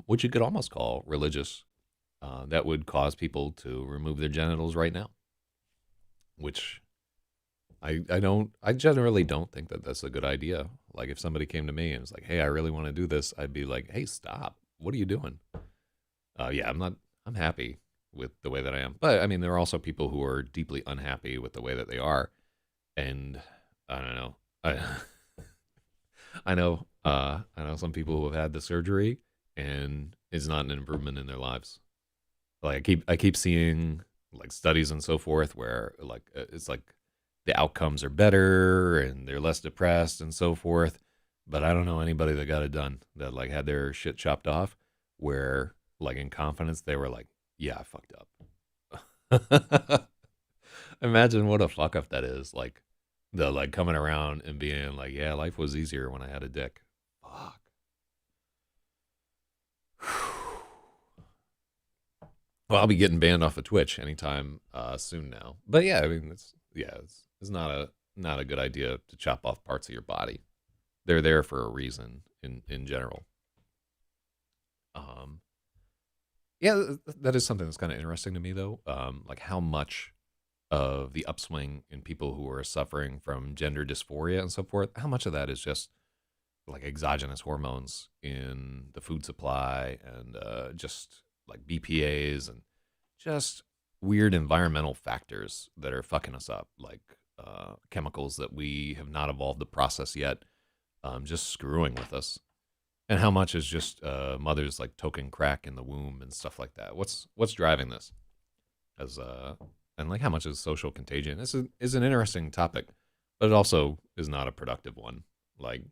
which you could almost call religious, that would cause people to remove their genitals right now. Which I generally don't think that that's a good idea. Like if somebody came to me and was like, "Hey, I really want to do this," I'd be like, "Hey, stop! What are you doing?" Yeah, I'm not. I'm happy with the way that I am, but I mean, there are also people who are deeply unhappy with the way that they are, and I don't know. I know some people who have had the surgery and it's not an improvement in their lives. Like I keep seeing like studies and so forth where like it's like the outcomes are better and they're less depressed and so forth. But I don't know anybody that got it done that like had their shit chopped off where like in confidence they were like, yeah, I fucked up. Imagine what a fuck up that is. Like the like coming around and being like, yeah, life was easier when I had a dick. Fuck. Well, I'll be getting banned off of Twitch anytime soon now. But yeah, I mean, it's not a good idea to chop off parts of your body. They're there for a reason in general. Um, yeah, that is something that's kind of interesting to me though. Like how much of the upswing in people who are suffering from gender dysphoria and so forth, how much of that is just like exogenous hormones in the food supply and just like BPA's and just weird environmental factors that are fucking us up, like chemicals that we have not evolved to process yet, just screwing with us. And how much is just mothers like token crack in the womb and stuff like that? What's driving this? As and like how much is social contagion? Is an interesting topic, but it also is not a productive one. Like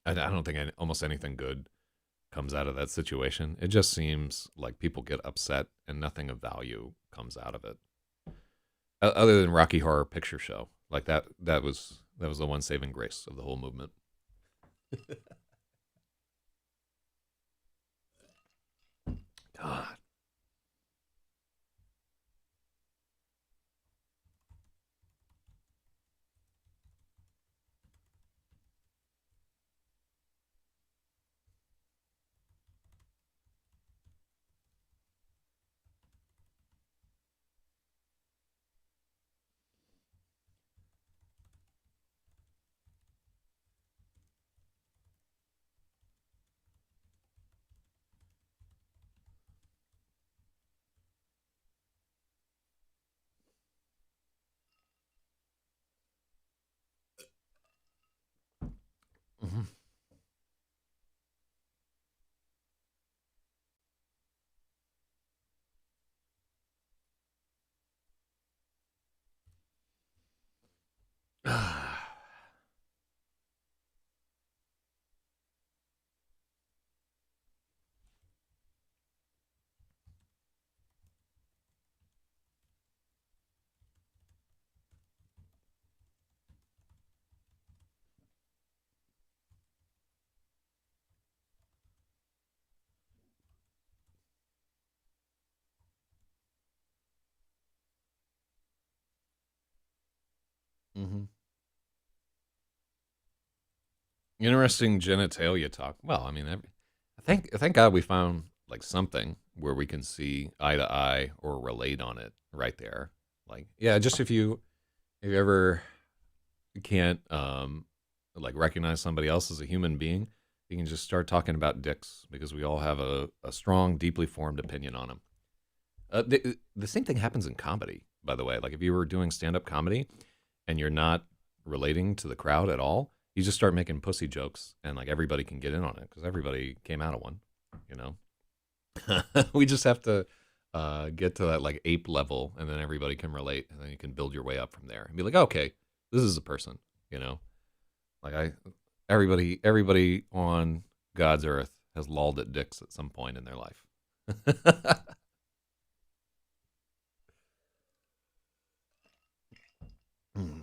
I don't think almost anything good comes out of that situation. It just seems like people get upset and nothing of value comes out of it, other than Rocky Horror Picture Show. Like that was the one saving grace of the whole movement. God. Mhm. Mhm. Interesting genitalia talk. Well, I mean, thank God we found like something where we can see eye to eye or relate on it right there. Like, yeah, just if you ever can't like recognize somebody else as a human being, you can just start talking about dicks because we all have a strong, deeply formed opinion on them. The same thing happens in comedy, by the way. Like if you were doing stand up comedy and you're not relating to the crowd at all, you just start making pussy jokes and like everybody can get in on it because everybody came out of one, you know? We just have to get to that like ape level and then everybody can relate and then you can build your way up from there and be like, okay, this is a person, you know? Like everybody on God's earth has lolled at dicks at some point in their life. Mm.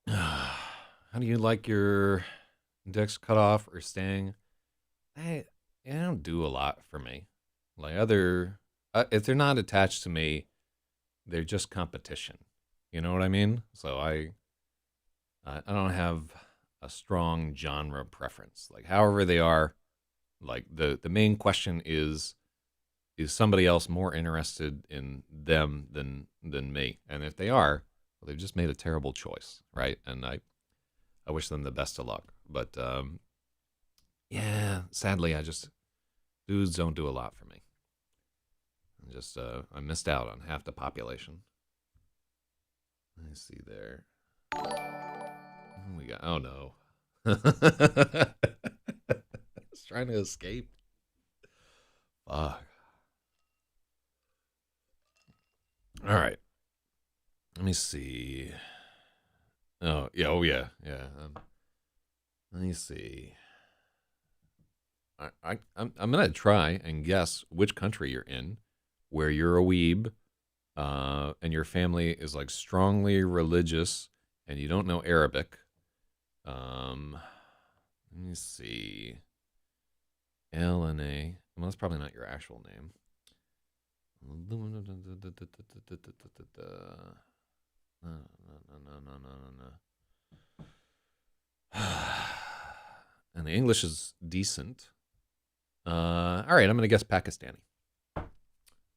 How do you like your dicks cut off or staying? I They don't do a lot for me. Like other, if they're not attached to me, they're just competition. You know what I mean? So I don't have a strong genre preference. Like however they are, like the main question is somebody else more interested in them than me? And if they are, well, they've just made a terrible choice, right? And I wish them the best of luck. But yeah, sadly, I just dudes don't do a lot for me. I missed out on half the population. Let me see there. We got oh no. It's trying to escape. Fuck. All right. Let me see. Oh yeah. Oh yeah. Yeah. Let me see. I'm gonna try and guess which country you're in, where you're a weeb, and your family is like strongly religious, and you don't know Arabic. Let me see. LNA. Well, that's probably not your actual name. No, no, no, no, no, no. And the English is decent. All right, I'm gonna guess Pakistani.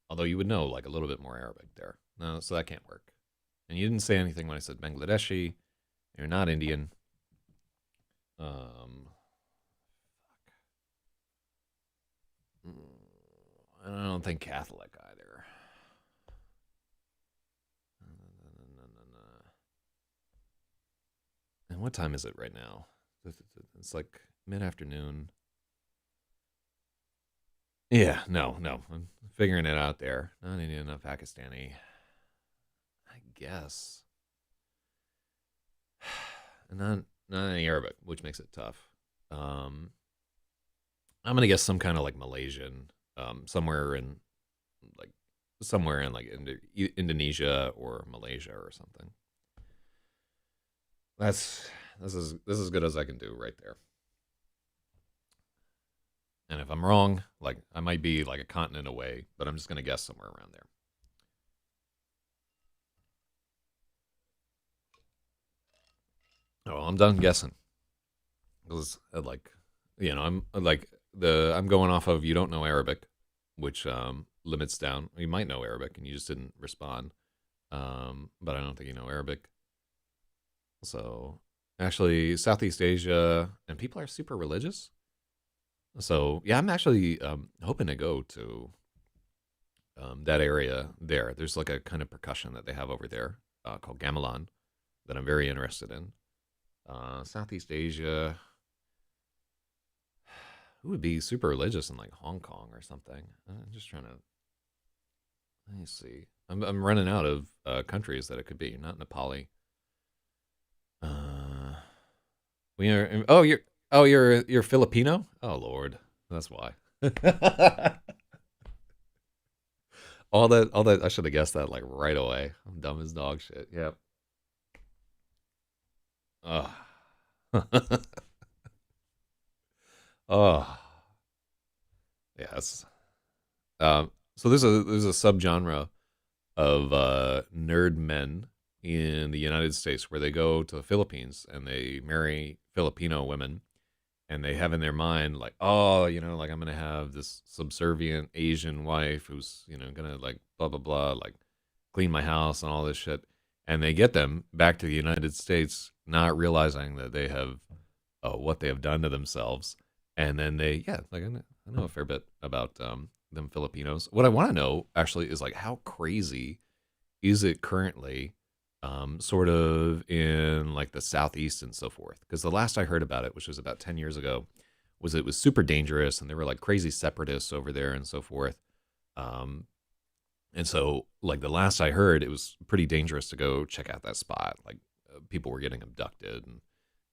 Although you would know like a little bit more Arabic there. No, so that can't work. And you didn't say anything when I said Bangladeshi. You're not Indian. I don't think Catholic either. And what time is it right now? It's like mid-afternoon. Yeah, no, no. I'm figuring it out there. Not Indian, not Pakistani. I guess. And not any Arabic, which makes it tough. Um, I'm gonna guess some kind of like Malaysian, somewhere in like Indonesia or Malaysia or something. That's this is good as I can do right there. And if I'm wrong, like I might be like a continent away, but I'm just gonna guess somewhere around there. Oh, well, I'm done guessing because like I'm like I'm going off of you don't know Arabic, which limits down. You might know Arabic and you just didn't respond. But I don't think you know Arabic. So actually, Southeast Asia and people are super religious. So yeah, I'm actually hoping to go to that area there. There's like a kind of percussion that they have over there called gamelan that I'm very interested in. Southeast Asia, who would be super religious in like Hong Kong or something? I'm just trying to. Let me see. I'm running out of countries that it could be. Not Nepali. Uh, we are. You're Filipino. Oh Lord, that's why. All that I should have guessed that like right away. I'm dumb as dog shit. Yep. Oh. Oh. Yes. So there's a subgenre of nerd men in the United States where they go to the Philippines and they marry Filipino women and they have in their mind like, oh, like I'm gonna have this subservient Asian wife who's gonna like blah blah blah like clean my house and all this shit, and they get them back to the United States, not realizing that they have what they have done to themselves, and then I know a fair bit about them Filipinos. What I want to know actually is like how crazy is it currently, sort of in like the southeast and so forth. Because the last I heard about it, which was about 10 years ago, was it was super dangerous and there were like crazy separatists over there and so forth. Um, and so like the last I heard, it was pretty dangerous to go check out that spot. Like people were getting abducted and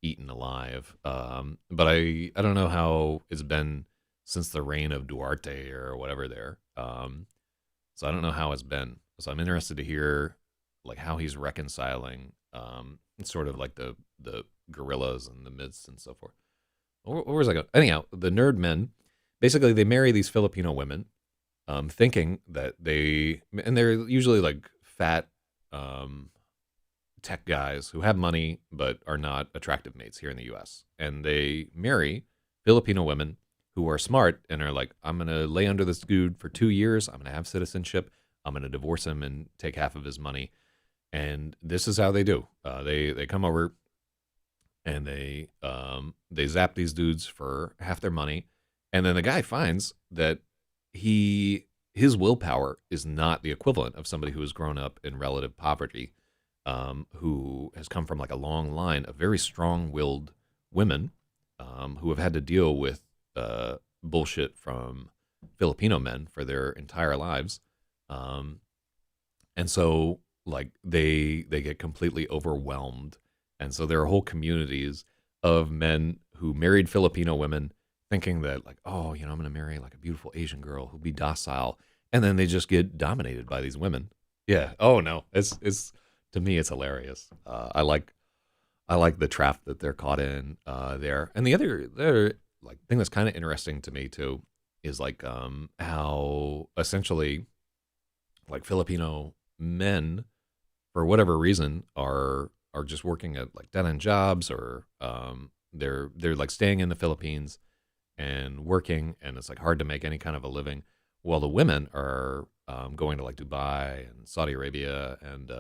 eaten alive. But I don't know how it's been since the reign of Duarte or whatever there. So I don't know how it's been. So I'm interested to hear like how he's reconciling sort of like the guerrillas in the midst and so forth. Where was I going? Anyhow, the nerd men basically they marry these Filipino women, thinking that they're usually like fat tech guys who have money but are not attractive mates here in the U.S. And they marry Filipino women who are smart and are like, I'm gonna lay under this dude for 2 years. I'm gonna have citizenship. I'm gonna divorce him and take half of his money. And this is how they do. They come over and they zap these dudes for half their money, and then the guy finds that his willpower is not the equivalent of somebody who has grown up in relative poverty, who has come from like a long line of very strong-willed women, who have had to deal with bullshit from Filipino men for their entire lives, and so like they get completely overwhelmed, and so there are whole communities of men who married Filipino women thinking that like, oh, I'm gonna marry like a beautiful Asian girl who'll be docile, and then they just get dominated by these women Yeah. Oh no, it's to me it's hilarious. I like the trap that they're caught in there. And the other like thing that's kind of interesting to me too is like how essentially like Filipino men for whatever reason are just working at like dead end jobs or they're like staying in the Philippines and working and it's like hard to make any kind of a living while the women are going to like Dubai and Saudi Arabia and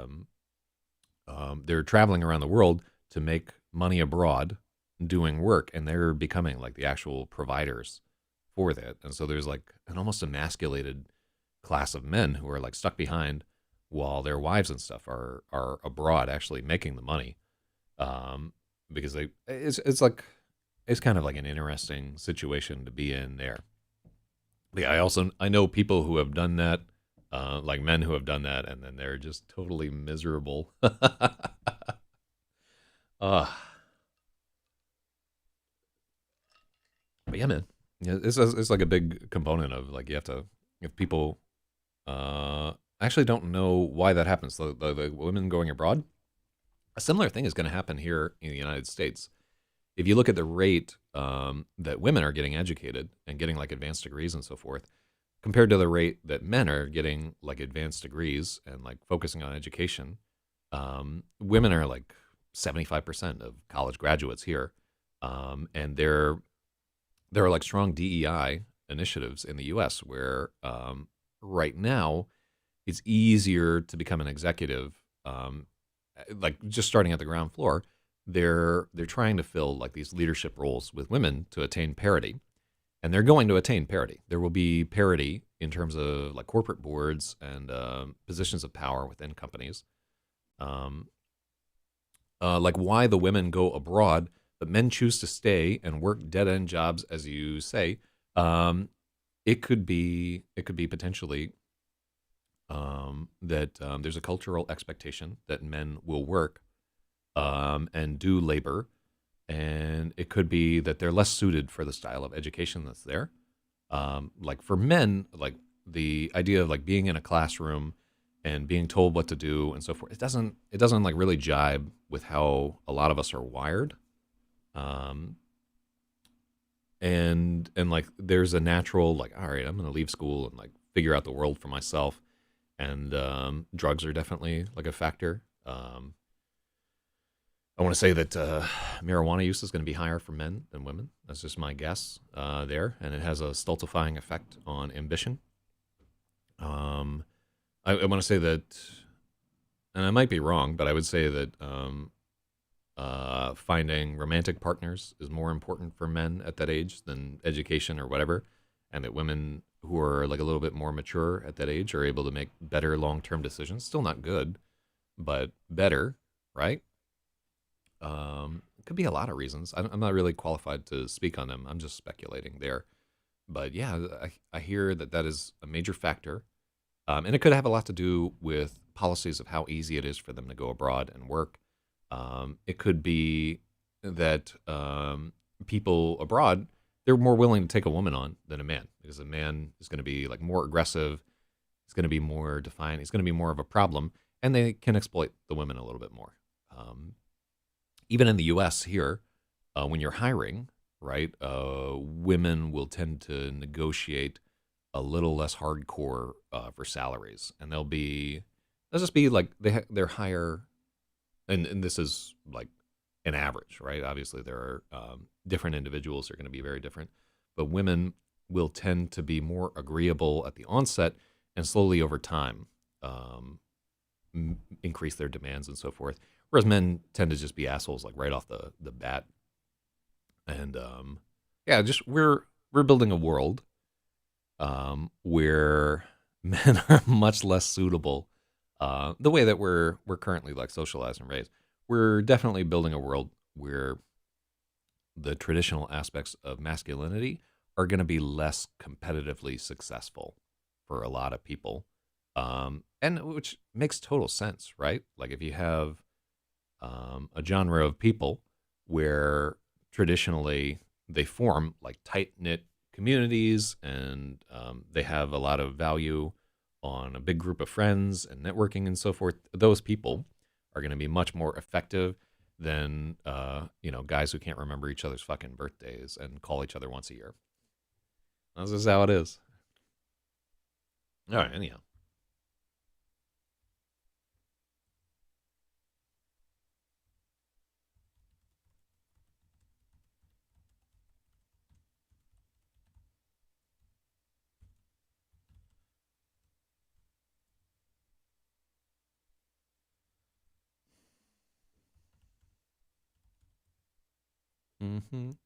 they're traveling around the world to make money abroad doing work and they're becoming like the actual providers for that. And so there's like an almost emasculated class of men who are like stuck behind while their wives and stuff are abroad actually making the money. Um, because it's like it's kind of like an interesting situation to be in there. But yeah, I know people who have done that, like men who have done that, and then they're just totally miserable. uh, but yeah, man, yeah, it's like a big component of like you have to if people actually don't know why that happens. The women going abroad, a similar thing is going to happen here in the United States. If you look at the rate that women are getting educated and getting like advanced degrees and so forth, compared to the rate that men are getting like advanced degrees and like focusing on education, women are like 75% of college graduates here, and there are like strong DEI initiatives in the U.S. where right now it's easier to become an executive, like just starting at the ground floor. They're trying to fill like these leadership roles with women to attain parity, and they're going to attain parity. There will be parity in terms of like corporate boards and positions of power within companies. Um, like why the women go abroad, but men choose to stay and work dead end jobs, as you say. Um, it could be potentially that there's a cultural expectation that men will work and do labor, and it could be that they're less suited for the style of education that's there. Like for men, like the idea of like being in a classroom and being told what to do and so forth, it doesn't like really jibe with how a lot of us are wired. Um, and like there's a natural like, all right, I'm gonna leave school and like figure out the world for myself. And drugs are definitely like a factor. I want to say that marijuana use is going to be higher for men than women. That's just my guess there, and it has a stultifying effect on ambition. Um, I want to say that, and I might be wrong, but I would say that finding romantic partners is more important for men at that age than education or whatever, and that women who are like a little bit more mature at that age are able to make better long-term decisions. Still not good, but better, right? It could be a lot of reasons. I'm not really qualified to speak on them. I'm just speculating there. But yeah, I hear that that is a major factor. And it could have a lot to do with policies of how easy it is for them to go abroad and work. It could be that people abroad, they're more willing to take a woman on than a man because a man is going to be like more aggressive. He's going to be more defiant. He's going to be more of a problem. And they can exploit the women a little bit more. Um, Even in the U.S. here, when you're hiring, right, women will tend to negotiate a little less hardcore for salaries, and they'll just be like they're higher, and this is like an average, right? Obviously, there are different individuals are going to be very different, but women will tend to be more agreeable at the onset, and slowly over time, um, increase their demands and so forth. Whereas men tend to just be assholes like right off the bat. And yeah, just we're building a world where men are much less suitable. The way that we're currently like socialized and raised, we're definitely building a world where the traditional aspects of masculinity are going to be less competitively successful for a lot of people, and which makes total sense, right? Like if you have a genre of people where traditionally they form like tight knit communities and they have a lot of value on a big group of friends and networking and so forth, those people are going to be much more effective than guys who can't remember each other's fucking birthdays and call each other once a year. This is how it is. All right, anyhow.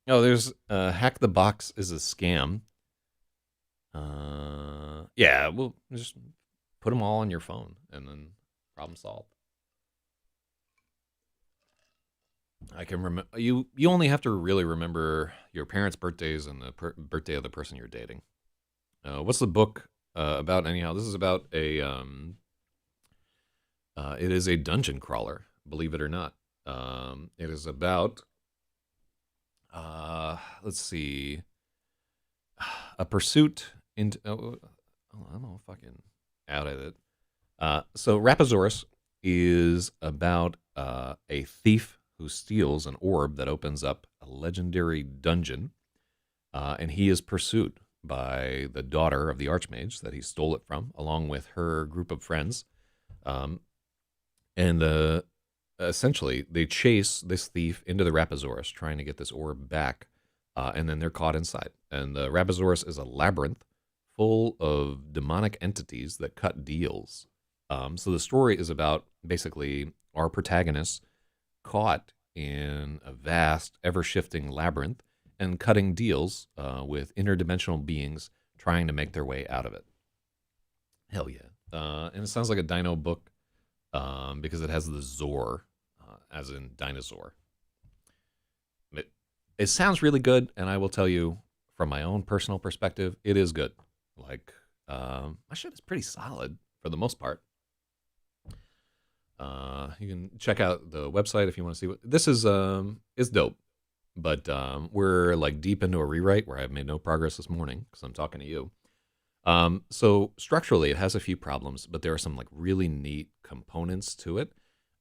Oh, there's Hack the Box is a scam. Yeah, well, just put them all on your phone and then problem solved. I can remember you. You only have to really remember your parents' birthdays and the birthday of the person you're dating. What's the book about? Anyhow, this is about a. It is a dungeon crawler. Believe it or not. It is about. Let's see. A pursuit into. I'm all fucking out of it. So Rapasaurus is about a thief who steals an orb that opens up a legendary dungeon, and he is pursued by the daughter of the Archmage that he stole it from, along with her group of friends. Um, and essentially, they chase this thief into the Rapasaurus, trying to get this orb back, and then they're caught inside. And the Rapasaurus is a labyrinth full of demonic entities that cut deals. So the story is about basically our protagonists caught in a vast, ever-shifting labyrinth and cutting deals with interdimensional beings trying to make their way out of it. Hell yeah. And it sounds like a dino book because it has the Zor, as in dinosaur. It sounds really good, and I will tell you from my own personal perspective, it is good. Like, my shit is pretty solid for the most part. You can check out the website if you want to see what this is. Is dope, but we're like deep into a rewrite where I've made no progress this morning because I'm talking to you. So structurally, it has a few problems, but there are some like really neat components to it.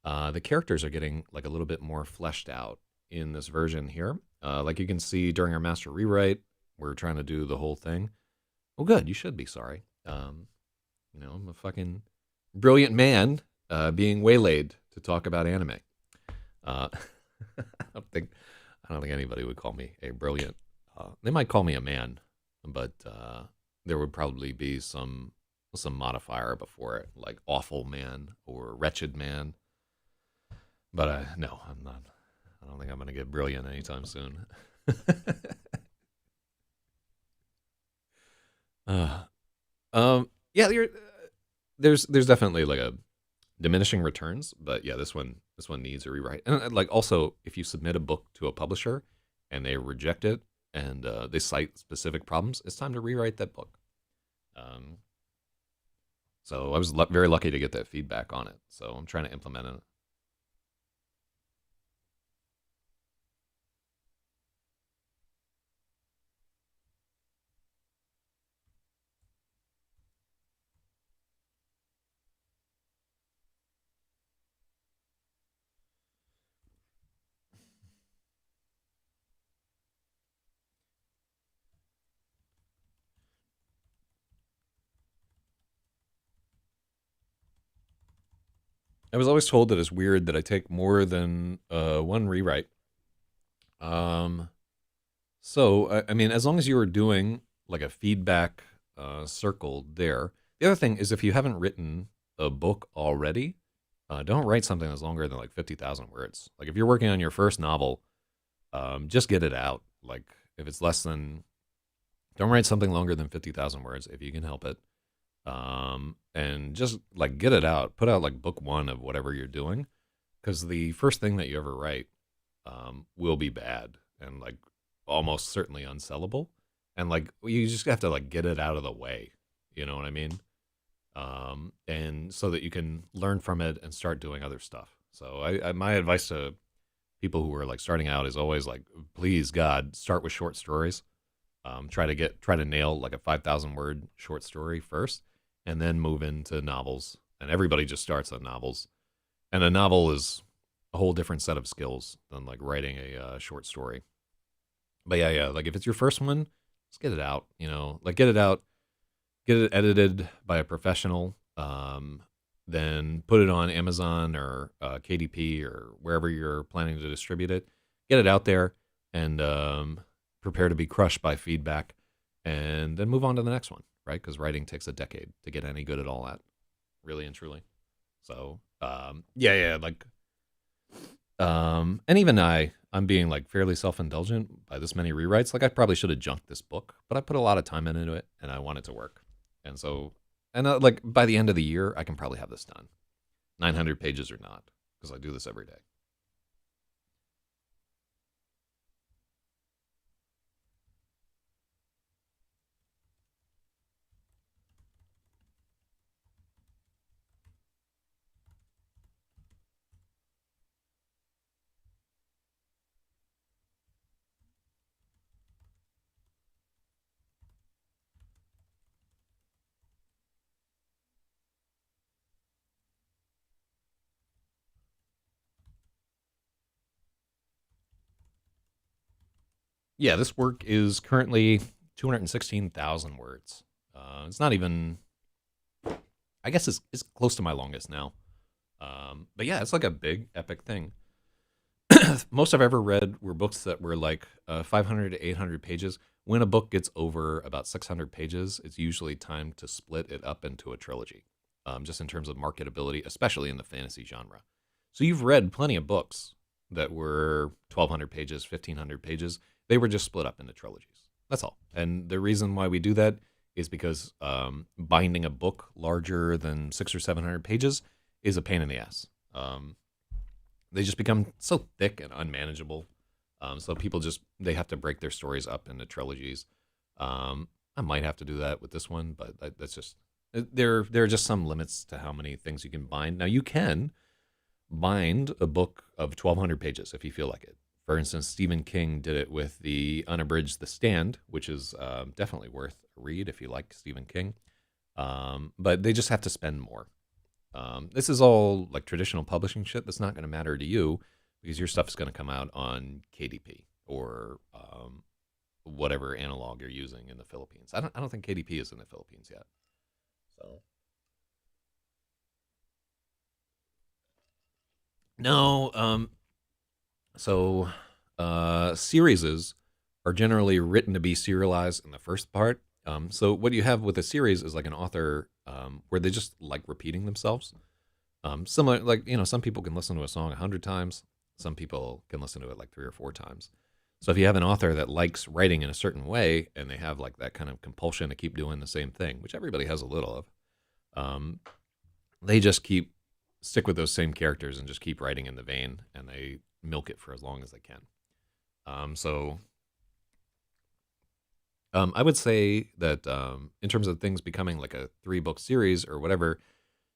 The characters are getting like a little bit more fleshed out in this version here. Like you can see during our master rewrite, we're trying to do the whole thing. Well, good. You should be sorry. I'm a fucking brilliant man being waylaid to talk about anime. I don't think anybody would call me a brilliant. They might call me a man, but there would probably be some modifier before it, like awful man or wretched man. But no, I'm not. I don't think I'm going to get brilliant anytime soon. uh, yeah, there's definitely like a diminishing returns, but yeah, this one needs a rewrite. And like also, if you submit a book to a publisher and they reject it and they cite specific problems, it's time to rewrite that book. So I was very lucky to get that feedback on it. So I'm trying to implement it. I was always told that it's weird that I take more than one rewrite. Um, I mean, as long as you were doing like a feedback circle there. The other thing is if you haven't written a book already, don't write something that's longer than like 50,000 words. Like if you're working on your first novel, just get it out. Like if it's less than, don't write something longer than 50,000 words if you can help it. And just like get it out. Put out like book one of whatever you're doing, because the first thing that you ever write will be bad and like almost certainly unsellable. And like you just have to like get it out of the way. You know what I mean? And so that you can learn from it and start doing other stuff. So my advice to people who are like starting out is always like, please God, start with short stories. Try to nail like a 5,000 word short story first, and then move into novels. And everybody just starts on novels. And a novel is a whole different set of skills than like writing a short story. But yeah, like if it's your first one, just get it out. Like get it out, get it edited by a professional. Then put it on Amazon or KDP or wherever you're planning to distribute it. Get it out there and prepare to be crushed by feedback, and then move on to the next one, right? Because writing takes a decade to get any good at all at, really and truly. So yeah, like and even I'm being like fairly self-indulgent by this many rewrites. Like I probably should have junked this book, but I put a lot of time into it, and I want it to work. And so, and like by the end of the year, I can probably have this done, 900 pages or not, because I do this every day. Yeah, this work is currently 216,000 words. It's not even. I guess it's close to my longest now. But yeah, it's like a big epic thing. Most I've ever read were books that were like 500 to 800 pages. When a book gets over about 600 pages, it's usually time to split it up into a trilogy, just in terms of marketability, especially in the fantasy genre. So you've read plenty of books that were 1,200 pages, 1,500 pages. They were just split up into trilogies. That's all. And the reason why we do that is because binding a book larger than 600 or 700 pages is a pain in the ass. They just become so thick and unmanageable. So people they have to break their stories up into trilogies. I might have to do that with this one, but that's just there are just some limits to how many things you can bind. Now you can bind a book of 1,200 pages if you feel like it. For instance, Stephen King did it with the unabridged The Stand, which is definitely worth a read if you like Stephen King. But they just have to spend more. This is all like traditional publishing shit that's not going to matter to you because your stuff is going to come out on KDP or whatever analog you're using in the Philippines. I don't think KDP is in the Philippines yet. So no. So series are generally written to be serialized in the first part. So what you have with a series is like an author where they just like repeating themselves. Similar, like some people can listen to a song 100 times. Some people can listen to it like 3 or 4 times. So if you have an author that likes writing in a certain way and they have like that kind of compulsion to keep doing the same thing, which everybody has a little of, they just stick with those same characters and just keep writing in the vein, and they milk it for as long as they can. So I would say that in terms of things becoming like a 3-book series or whatever,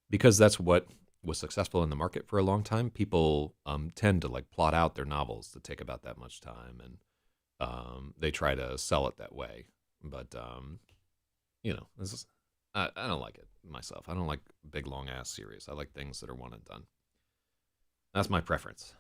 because that's what was successful in the market for a long time, people tend to like plot out their novels to take about that much time, and they try to sell it that way. But this is, I don't like it myself. I don't like big long ass series. I like things that are one and done. That's my preference.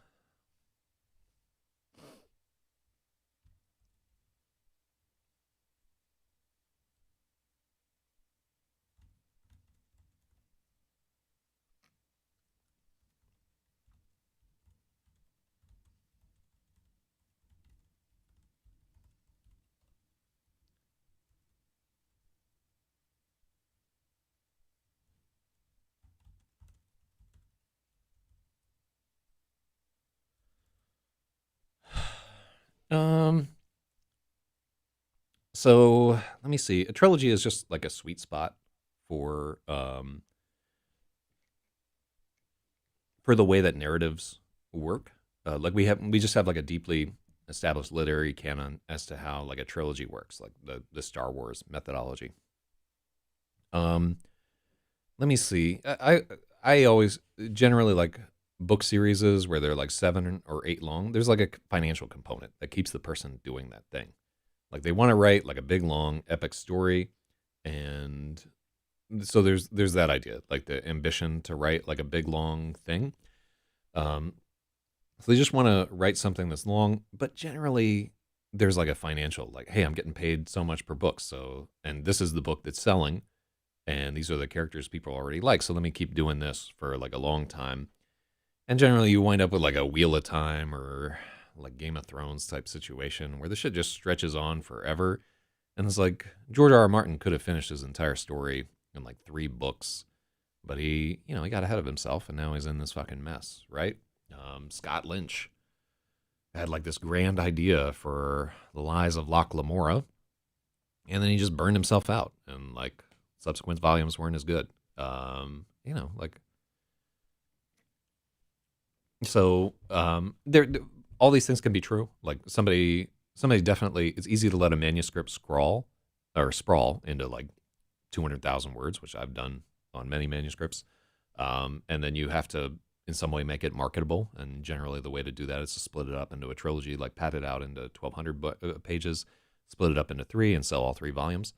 Um, so let me see. A trilogy is just like a sweet spot for for the way that narratives work. Like we just have like a deeply established literary canon as to how like a trilogy works, like the Star Wars methodology. Um, Let me see. I always generally like book series where they're like 7 or 8 long. There's like a financial component that keeps the person doing that thing. Like they want to write like a big long epic story, and so there's that idea, like the ambition to write like a big long thing. Um, so they just want to write something that's long, but generally there's like a financial, like, hey, I'm getting paid so much per book, so and this is the book that's selling, and these are the characters people already like, so let me keep doing this for like a long time. And generally you wind up with like a Wheel of Time or like Game of Thrones type situation where the shit just stretches on forever. And it's like George R. R. Martin could have finished his entire story in like 3 books, but he got ahead of himself and now he's in this fucking mess, right? Scott Lynch had like this grand idea for The Lies of Locke Lamora, and then he just burned himself out, and like subsequent volumes weren't as good. Like there, all these things can be true. Like somebody definitely, it's easy to let a manuscript sprawl into like 200,000 words, which I've done on many manuscripts. And then you have to in some way make it marketable. And generally, the way to do that is to split it up into a trilogy, like pad it out into 1,200 pages, split it up into 3, and sell all 3 volumes.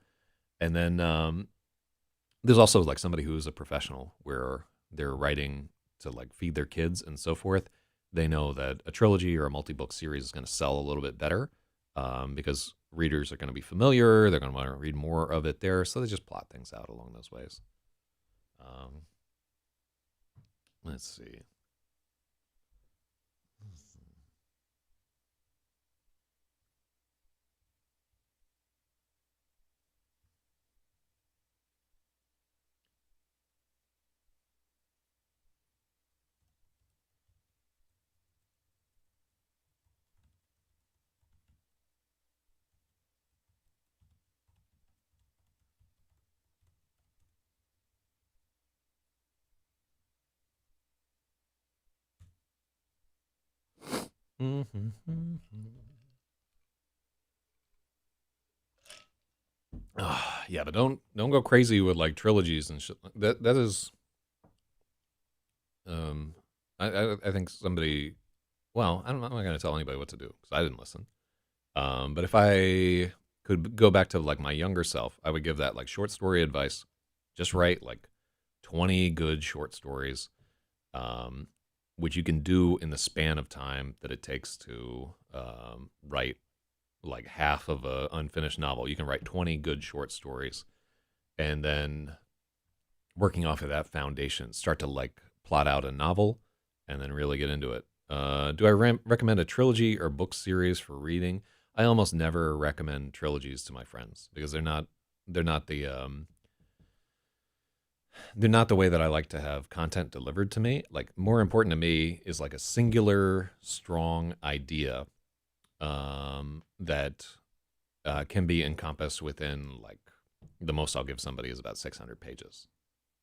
And then there's also like somebody who's a professional where they're writing to like feed their kids and so forth. They know that a trilogy or a multi-book series is going to sell a little bit better because readers are going to be familiar. They're going to want to read more of it there. So they just plot things out along those ways. Um, let's see. Yeah, but don't go crazy with like trilogies and shit. That is, um, I think somebody. Well, I'm not going to tell anybody what to do because I didn't listen. But if I could go back to like my younger self, I would give that like short story advice. Just write like 20 good short stories, um, which you can do in the span of time that it takes to write like half of a unfinished novel. You can write 20 good short stories, and then working off of that foundation, start to like plot out a novel, and then really get into it. Do I recommend a trilogy or book series for reading? I almost never recommend trilogies to my friends because they're not they're not the way that I like to have content delivered to me. Like more important to me is like a singular strong idea that can be encompassed within like the most I'll give somebody is about 600 pages.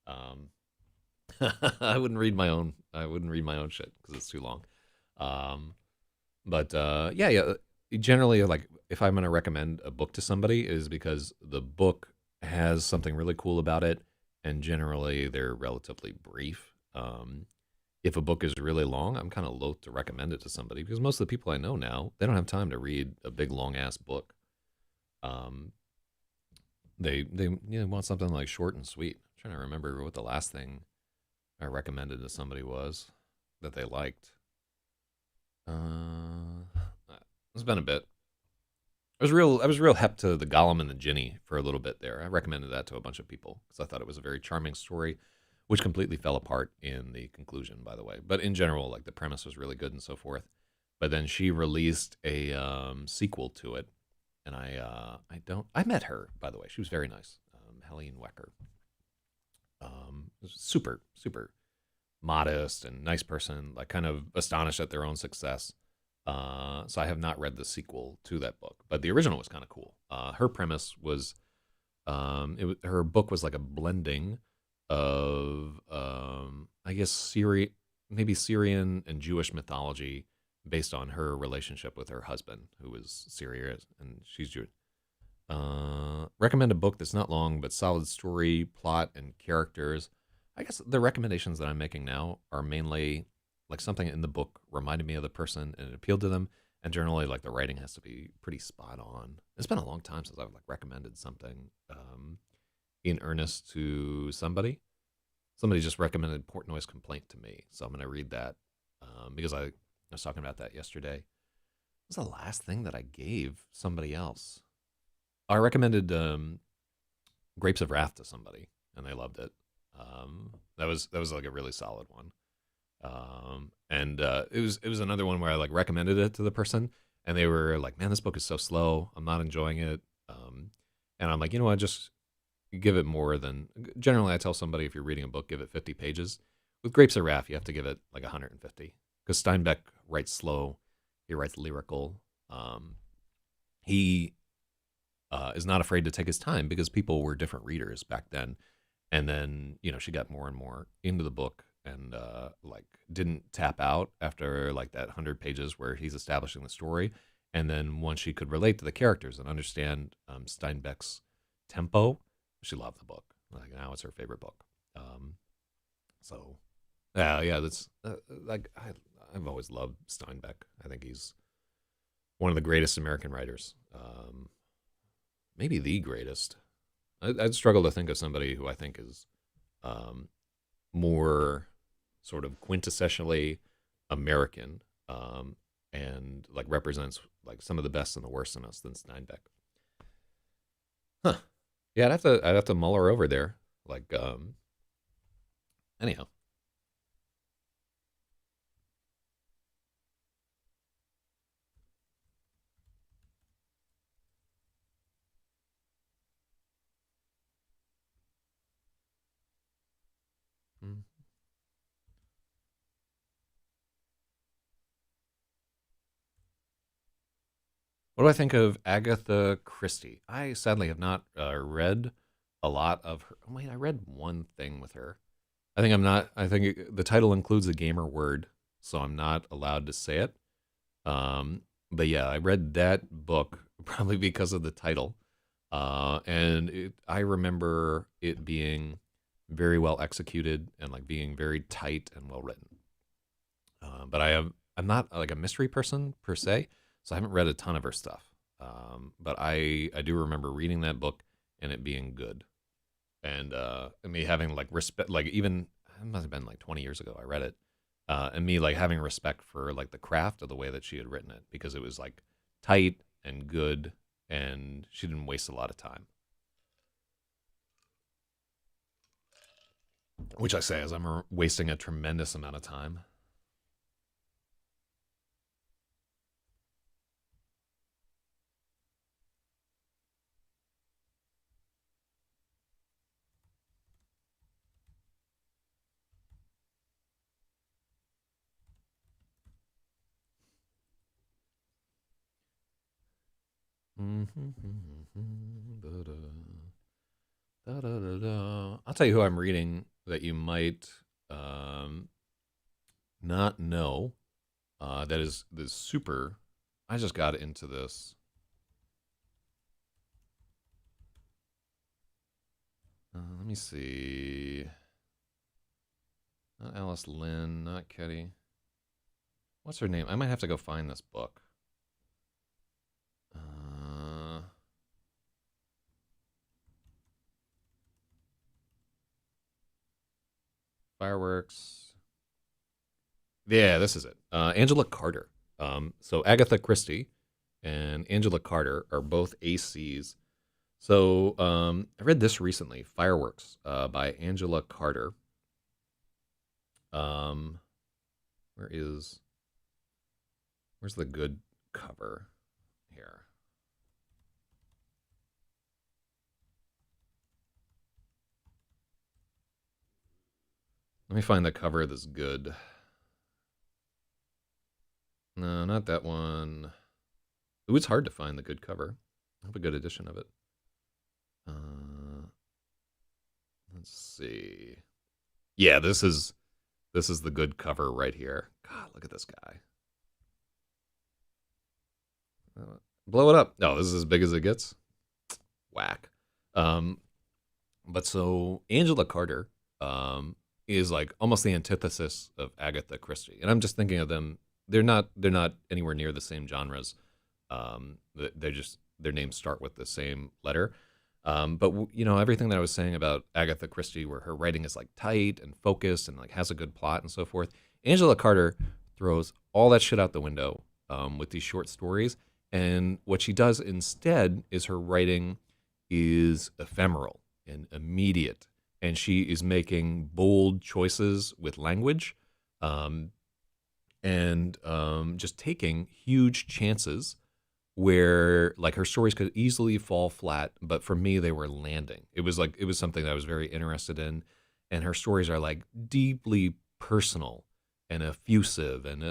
Um, I wouldn't read my own. I wouldn't read my own shit because it's too long. Um, but yeah. Generally, like if I'm gonna recommend a book to somebody, is because the book has something really cool about it, and generally they're relatively brief. If a book is really long, I'm kind of loath to recommend it to somebody because most of the people I know now they don't have time to read a big long ass book. Um, they want something like short and sweet. I'm trying to remember what the last thing I recommended to somebody was that they liked. It's been a bit. I was real hep to the Gollum and the Ginny for a little bit there. I recommended that to a bunch of people because I thought it was a very charming story, which completely fell apart in the conclusion, by the way. But in general, like the premise was really good and so forth. But then she released a sequel to it, and I met her, by the way. She was very nice, Helene Wecker. Super super modest and nice person, like kind of astonished at their own success. So I have not read the sequel to that book, but the original was kind of cool. Her premise was, her book was like a blending of, I guess maybe Syrian and Jewish mythology, based on her relationship with her husband, who was Syrian and she's Jewish. Recommend a book that's not long but solid story, plot, and characters. I guess the recommendations that I'm making now are mainly like something in the book reminded me of the person and it appealed to them. And generally, like the writing has to be pretty spot on. It's been a long time since I've like recommended something in earnest to somebody. Somebody just recommended Portnoy's Complaint to me, so I'm going to read that because I was talking about that yesterday. What was the last thing that I gave somebody else? I recommended Grapes of Wrath to somebody, and they loved it. That was like a really solid one. And it was another one where I like recommended it to the person, and they were like, "Man, this book is so slow. I'm not enjoying it." And I'm like, you know what, just give it more than. Generally, I tell somebody if you're reading a book, give it 50 pages. With Grapes of Wrath, you have to give it like 150 because Steinbeck writes slow. He writes lyrical. He is not afraid to take his time because people were different readers back then. And then she got more and more into the book and like didn't tap out after like that 100 pages where he's establishing the story. And then once she could relate to the characters and understand Steinbeck's tempo, she loved the book. Like now it's her favorite book. So yeah, that's like I've always loved Steinbeck. I think he's one of the greatest American writers. Maybe the greatest. I'd struggle to think of somebody who I think is more sort of quintessentially American and like represents like some of the best and the worst in us than Steinbeck. Huh. Yeah, I'd have to mull her over there. Like anyhow. Mm. What do I think of Agatha Christie? I sadly have not read a lot of her. Oh, wait, I read one thing with her. I think I'm not. I think the title includes a gamer word, so I'm not allowed to say it. But yeah, I read that book probably because of the title, and I remember it being very well executed and like being very tight and well written. But I'm not like a mystery person per se, so I haven't read a ton of her stuff. But I do remember reading that book and it being good, and me having like respect, like even it must have been like 20 years ago I read it, and me like having respect for like the craft of the way that she had written it because it was like tight and good, and she didn't waste a lot of time. Which I say as I'm wasting a tremendous amount of time. I'll tell you who I'm reading that you might um, not know. That is this super. I just got into this. Let me see. Not Alice Lynn, not Ketty. What's her name? I might have to go find this book. Uh, Fireworks. Yeah, this is it. Angela Carter. So Agatha Christie and Angela Carter are both ACs. So I read this recently, Fireworks by Angela Carter. Um, where is where's the good cover here? Let me find the cover that's good. No, not that one. Ooh, it's hard to find the good cover. I have a good edition of it. Uh, let's see. Yeah, this is the good cover right here. God, look at this guy. Blow it up. No, this is as big as it gets. Whack. Um, but so Angela Carter is like almost the antithesis of Agatha Christie, and I'm just thinking of them. They're not anywhere near the same genres. They're just their names start with the same letter. But everything that I was saying about Agatha Christie, where her writing is like tight and focused and like has a good plot and so forth, Angela Carter throws all that shit out the window with these short stories. And what she does instead is her writing is ephemeral and immediate, and she is making bold choices with language, um, and just taking huge chances where like her stories could easily fall flat, but for me they were landing. It was something that I was very interested in, and her stories are like deeply personal and effusive and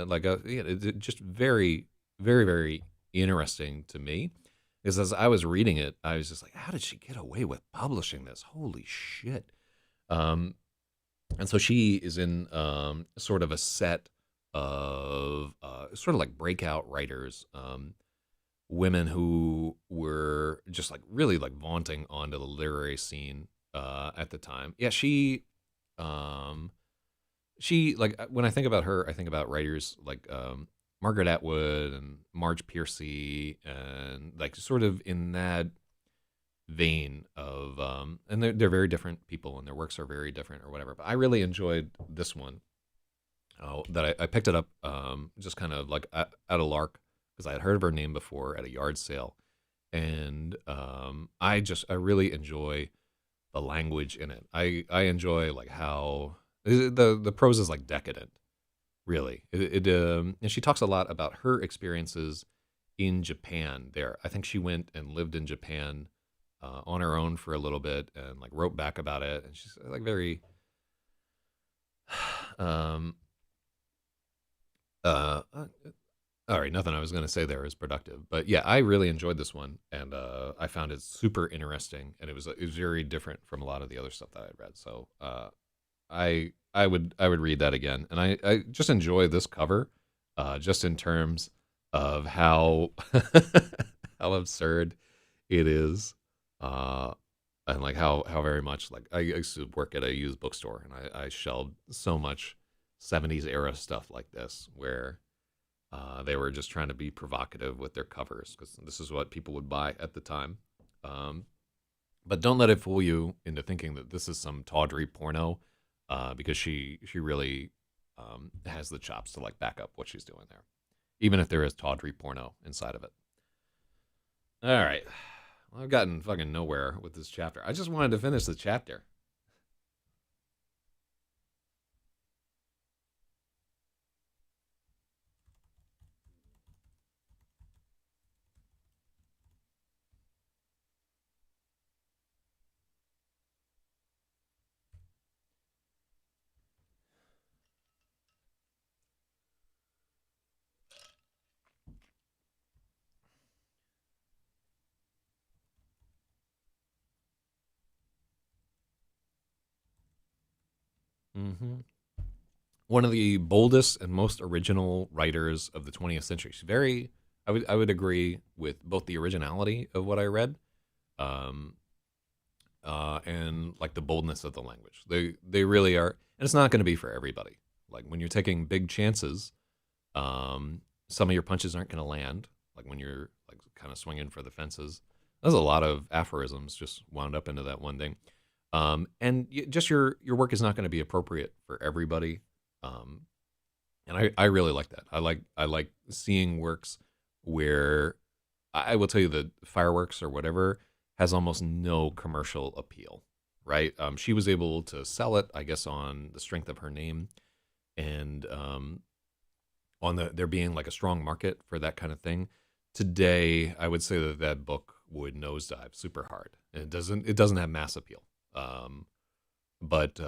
just very, very, very interesting to me. Because as I was reading it, I was just like, how did she get away with publishing this? Holy shit! Um, and so she is in sort of a set of sort of like breakout writers. Women who were just like really like vaunting onto the literary scene at the time. Yeah, um, she like when I think about her, I think about writers like Margaret Atwood and Marge Piercy, and like sort of in that vein of and they're very different people and their works are very different or whatever. But I really enjoyed this one. That I picked it up just kind of like out of lark because I had heard of her name before at a yard sale, and I really enjoy the language in it. I enjoy like how the prose is like decadent, really. And she talks a lot about her experiences in Japan. There, I think she went and lived in Japan on her own for a little bit and like wrote back about it, and she's like very um uh all right, nothing I was going to say there is productive, but yeah, I really enjoyed this one, and I found it super interesting, and it was very different from a lot of the other stuff that I read. So I would read that again, and I just enjoy this cover, just in terms of how how absurd it is, uh, and like how very much like I used to work at a used bookstore, and I shelved so much '70s era stuff like this where they were just trying to be provocative with their covers because this is what people would buy at the time. Um, but don't let it fool you into thinking that this is some tawdry porno, because she really has the chops to like back up what she's doing there, even if there is tawdry porno inside of it. All right, well, I've gotten fucking nowhere with this chapter. I just wanted to finish the chapter. Hmm. One of the boldest and most original writers of the 20th century. She's very, I would agree with both the originality of what I read, um, and like the boldness of the language. They really are, and it's not going to be for everybody. Like when you're taking big chances, some of your punches aren't going to land. Like when you're like kind of swinging for the fences. There's a lot of aphorisms just wound up into that one thing. And just your work is not going to be appropriate for everybody. Um, and I really like that. I like seeing works where I will tell you that fireworks or whatever has almost no commercial appeal, right? She was able to sell it, I guess, on the strength of her name, and on there being like a strong market for that kind of thing. Today, I would say that that book would nosedive super hard. And it doesn't have mass appeal, but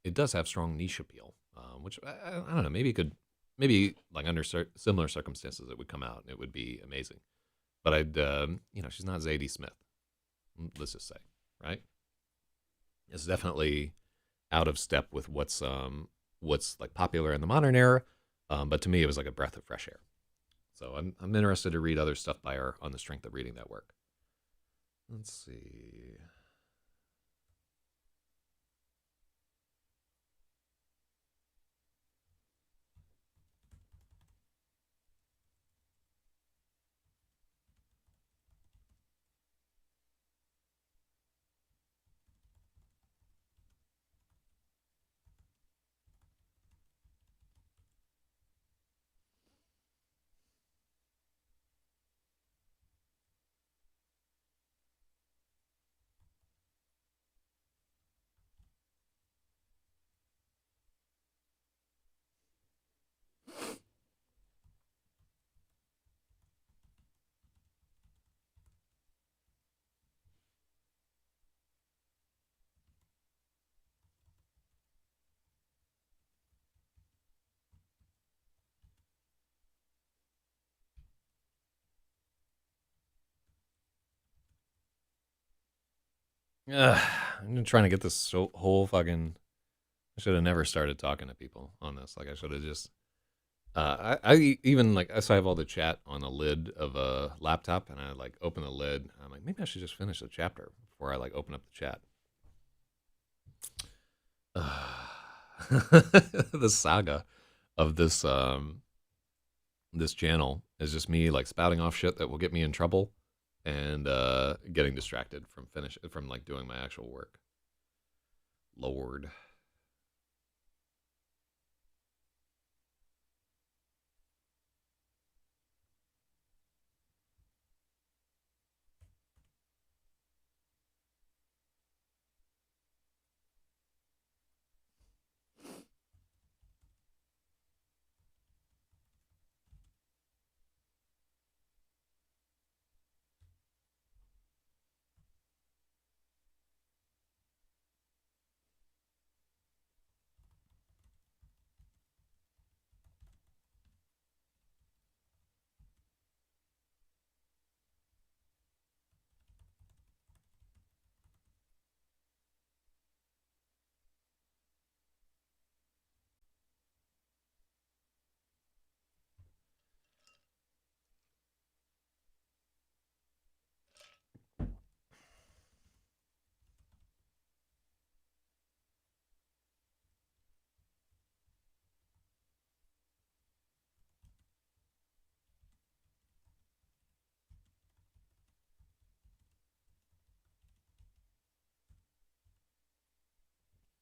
it does have strong niche appeal, which I don't know. Maybe it could, maybe like under similar circumstances, it would come out and it would be amazing. But she's not Zadie Smith. Let's just say, right? It's definitely out of step with what's like popular in the modern era. But to me, it was like a breath of fresh air. So I'm interested to read other stuff by her on the strength of reading that work. Let's see. I'm trying to get this whole fucking. I should have never started talking to people on this. Like I should have just. Even like so I have all the chat on the lid of a laptop, and I like open the lid. I'm like, maybe I should just finish the chapter before I like open up the chat. The saga of this channel is just me like spouting off shit that will get me in trouble and getting distracted from like doing my actual work. Lord.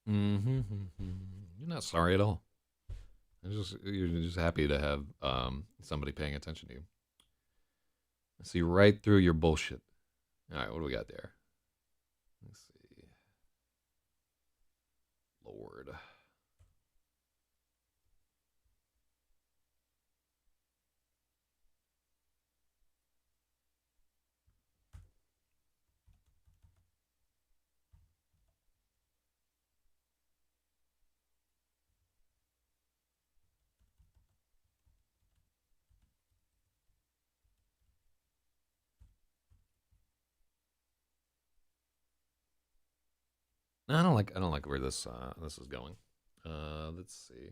Mm-hmm. You're not sorry at all. You're just happy to have somebody paying attention to you. I see right through your bullshit. All right, what do we got there? Let's see. Lord. I don't like where this is going. Let's see.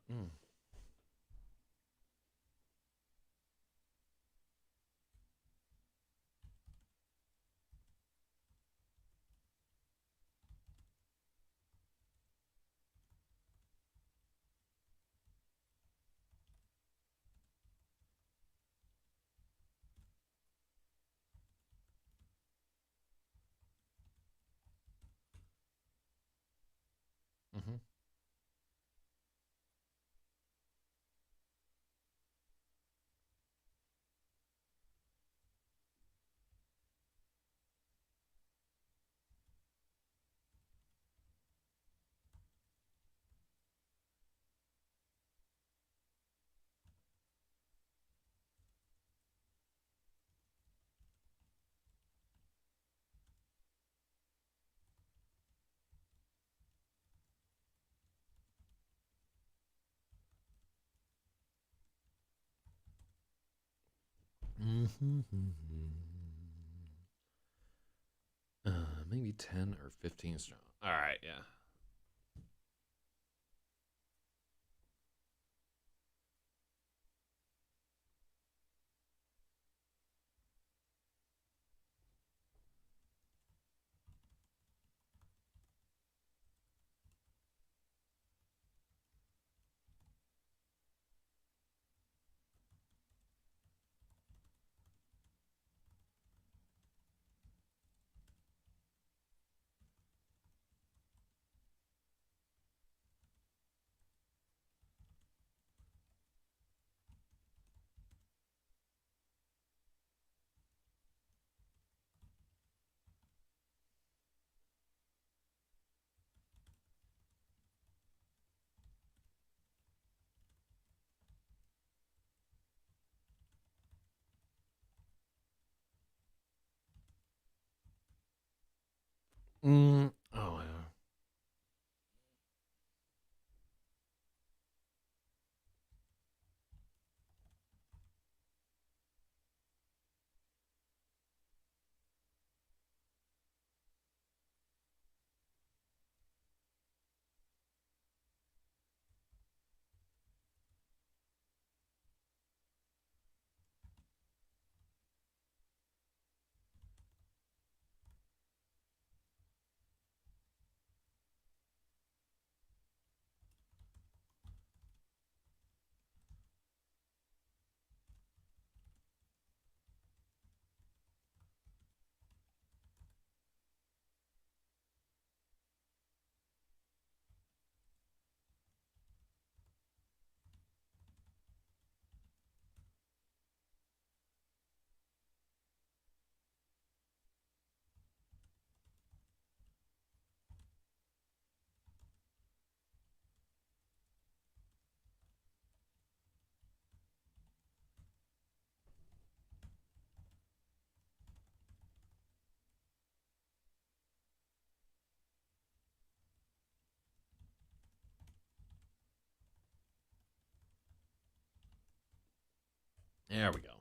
Mm. Mm-hmm. Mm-hmm. Maybe 10 or 15 strong. All right, yeah. Oh yeah. There we go.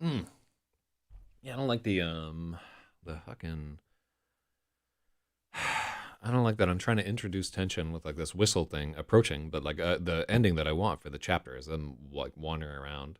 Mm. Yeah, I don't like the fucking. I don't like that I'm trying to introduce tension with like this whistle thing approaching, but like the ending that I want for the chapter is them like wandering around.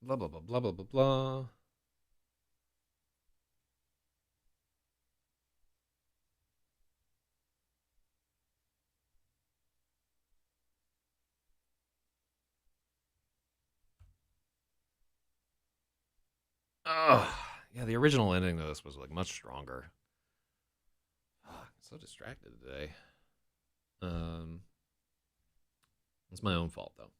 Blah blah blah blah blah blah blah. Ugh. Yeah, the original ending of this was like much stronger. So distracted today. Um, it's my own fault though.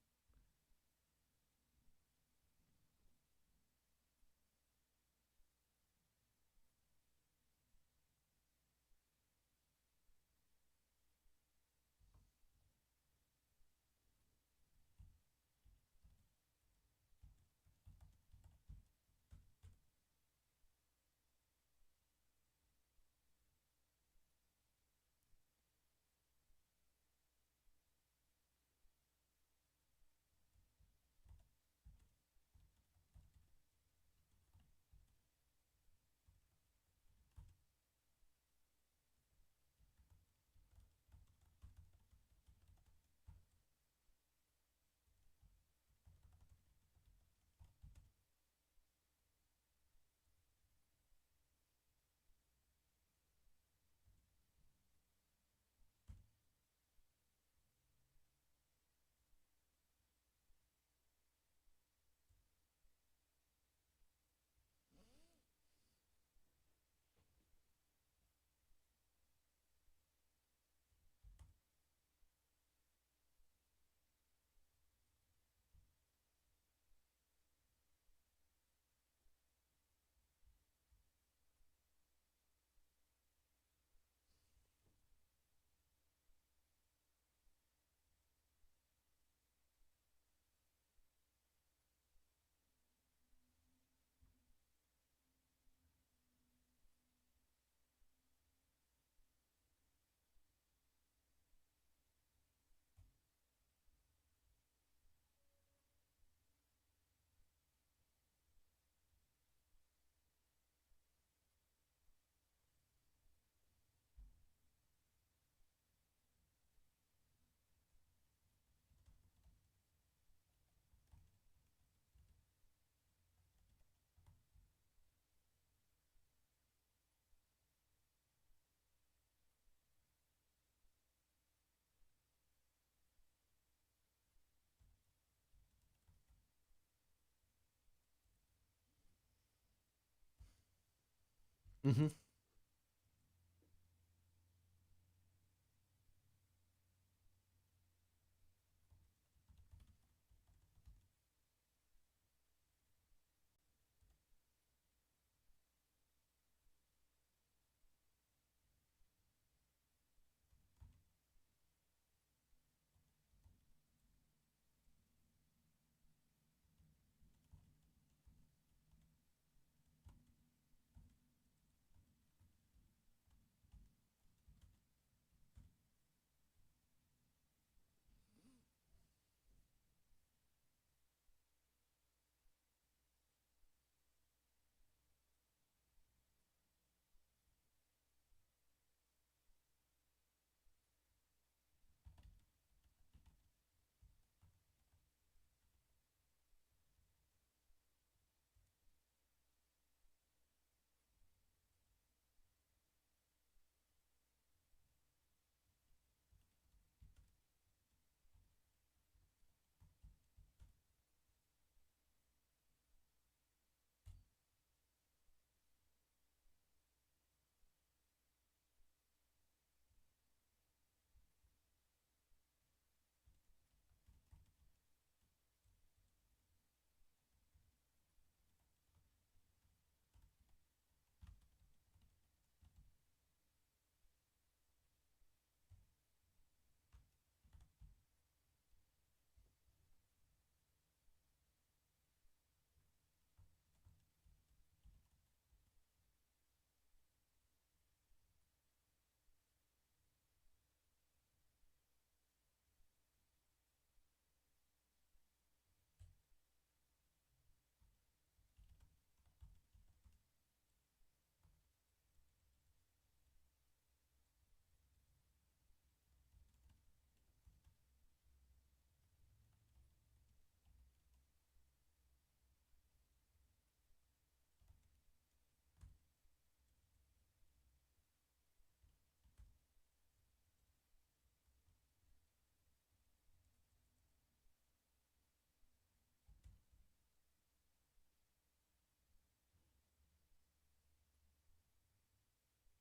Mm-hmm.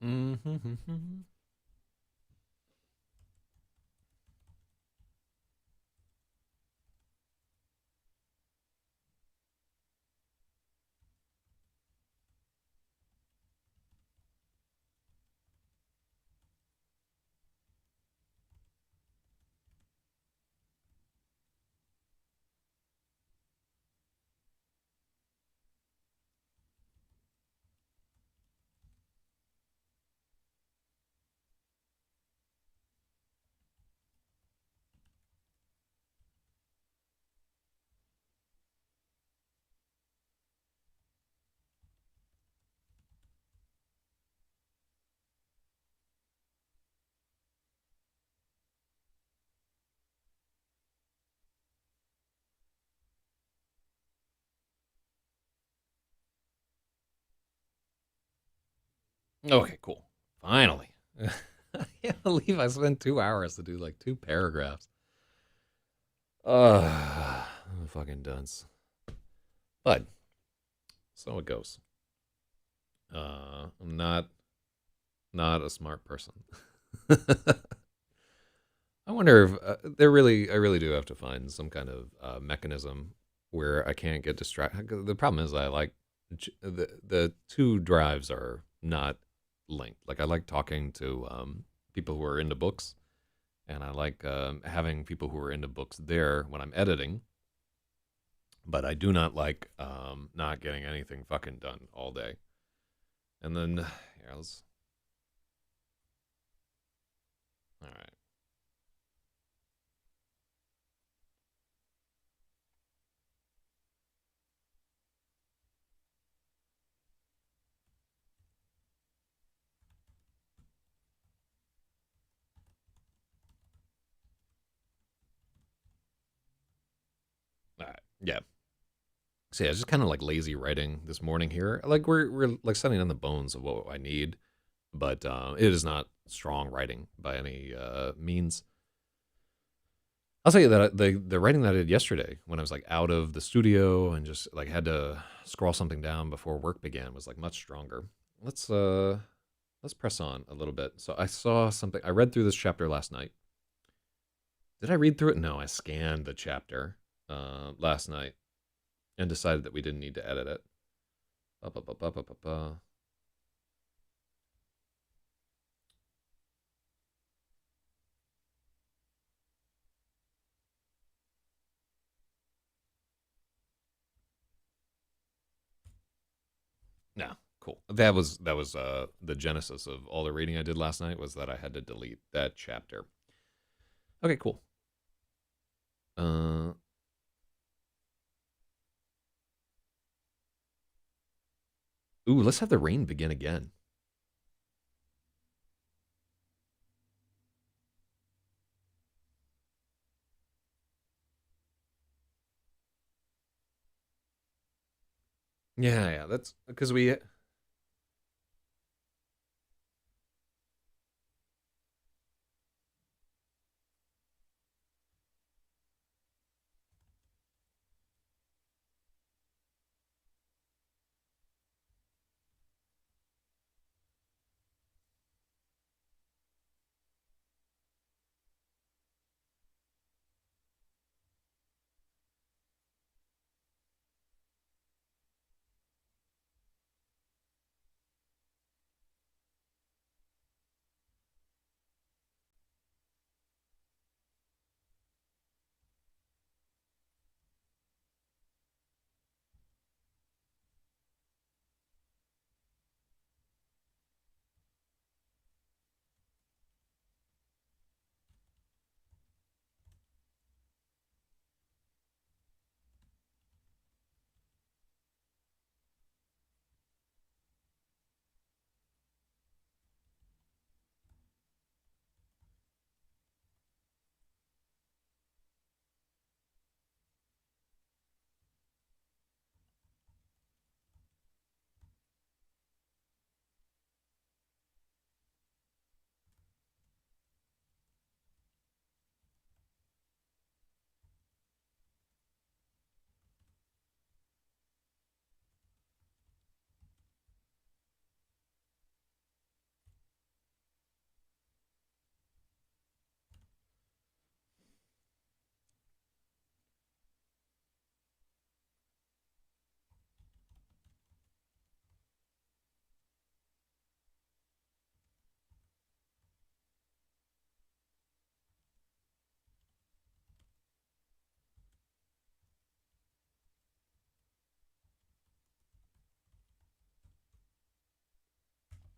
Mm-hmm. Okay, cool. Finally. I can't believe I spent 2 hours to do like two paragraphs. I'm a fucking dunce. But so it goes. I'm not a smart person. I wonder if I really do have to find some kind of mechanism where I can't get distracted. The problem is I like the two drives are not linked. Like I like talking to people who are into books, and I like having people who are into books there when I'm editing. But I do not like not getting anything fucking done all day. And then, yeah, all right. All right. Yeah. So yeah, it's just kind of like lazy writing this morning here. Like we're like setting on the bones of what I need, but it is not strong writing by any means. I'll tell you that the writing that I did yesterday when I was like out of the studio and just like had to scroll something down before work began was like much stronger. Let's uh let's press on a little bit. So I saw something. I read through this chapter last night. Did I read through it? No, I scanned the chapter last night and decided that we didn't need to edit it. Ba, ba, ba, ba, ba, ba, ba. No, cool. That was the genesis of all the reading I did last night was that I had to delete that chapter. Okay, cool. Uh, ooh, let's have the rain begin again. Yeah, yeah, that's because we.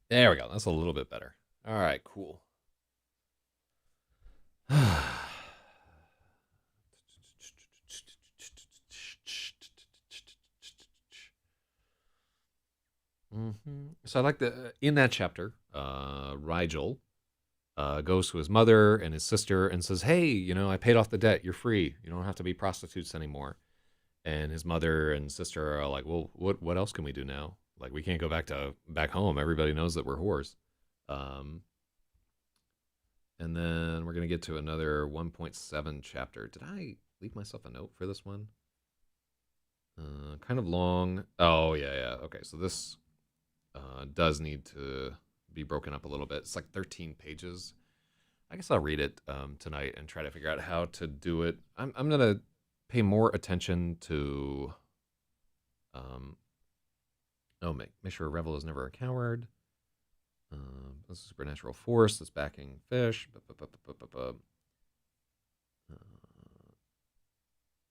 There we go. That's a little bit better. All right, cool. So I like the in that chapter, Rigel goes to his mother and his sister and says, "Hey, I paid off the debt. You're free. You don't have to be prostitutes anymore." And his mother and sister are like, "Well, what else can we do now? Like, we can't go back home. Everybody knows that we're whores." Um, and then we're gonna get to another 1.7 chapter. Did I leave myself a note for this one? Kind of long. Oh yeah, yeah. Okay, so this does need to be broken up a little bit. It's like 13 pages. I guess I'll read it tonight and try to figure out how to do it. I'm gonna pay more attention to um, make sure Revel is never a coward. This is a supernatural force that's backing fish.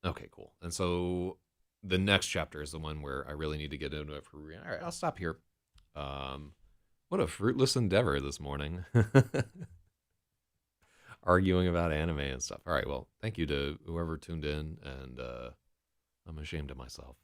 Okay, cool. And so the next chapter is the one where I really need to get into it for real. All right, I'll stop here. Um, what a fruitless endeavor this morning. Arguing about anime and stuff. All right, well, thank you to whoever tuned in, and I'm ashamed of myself.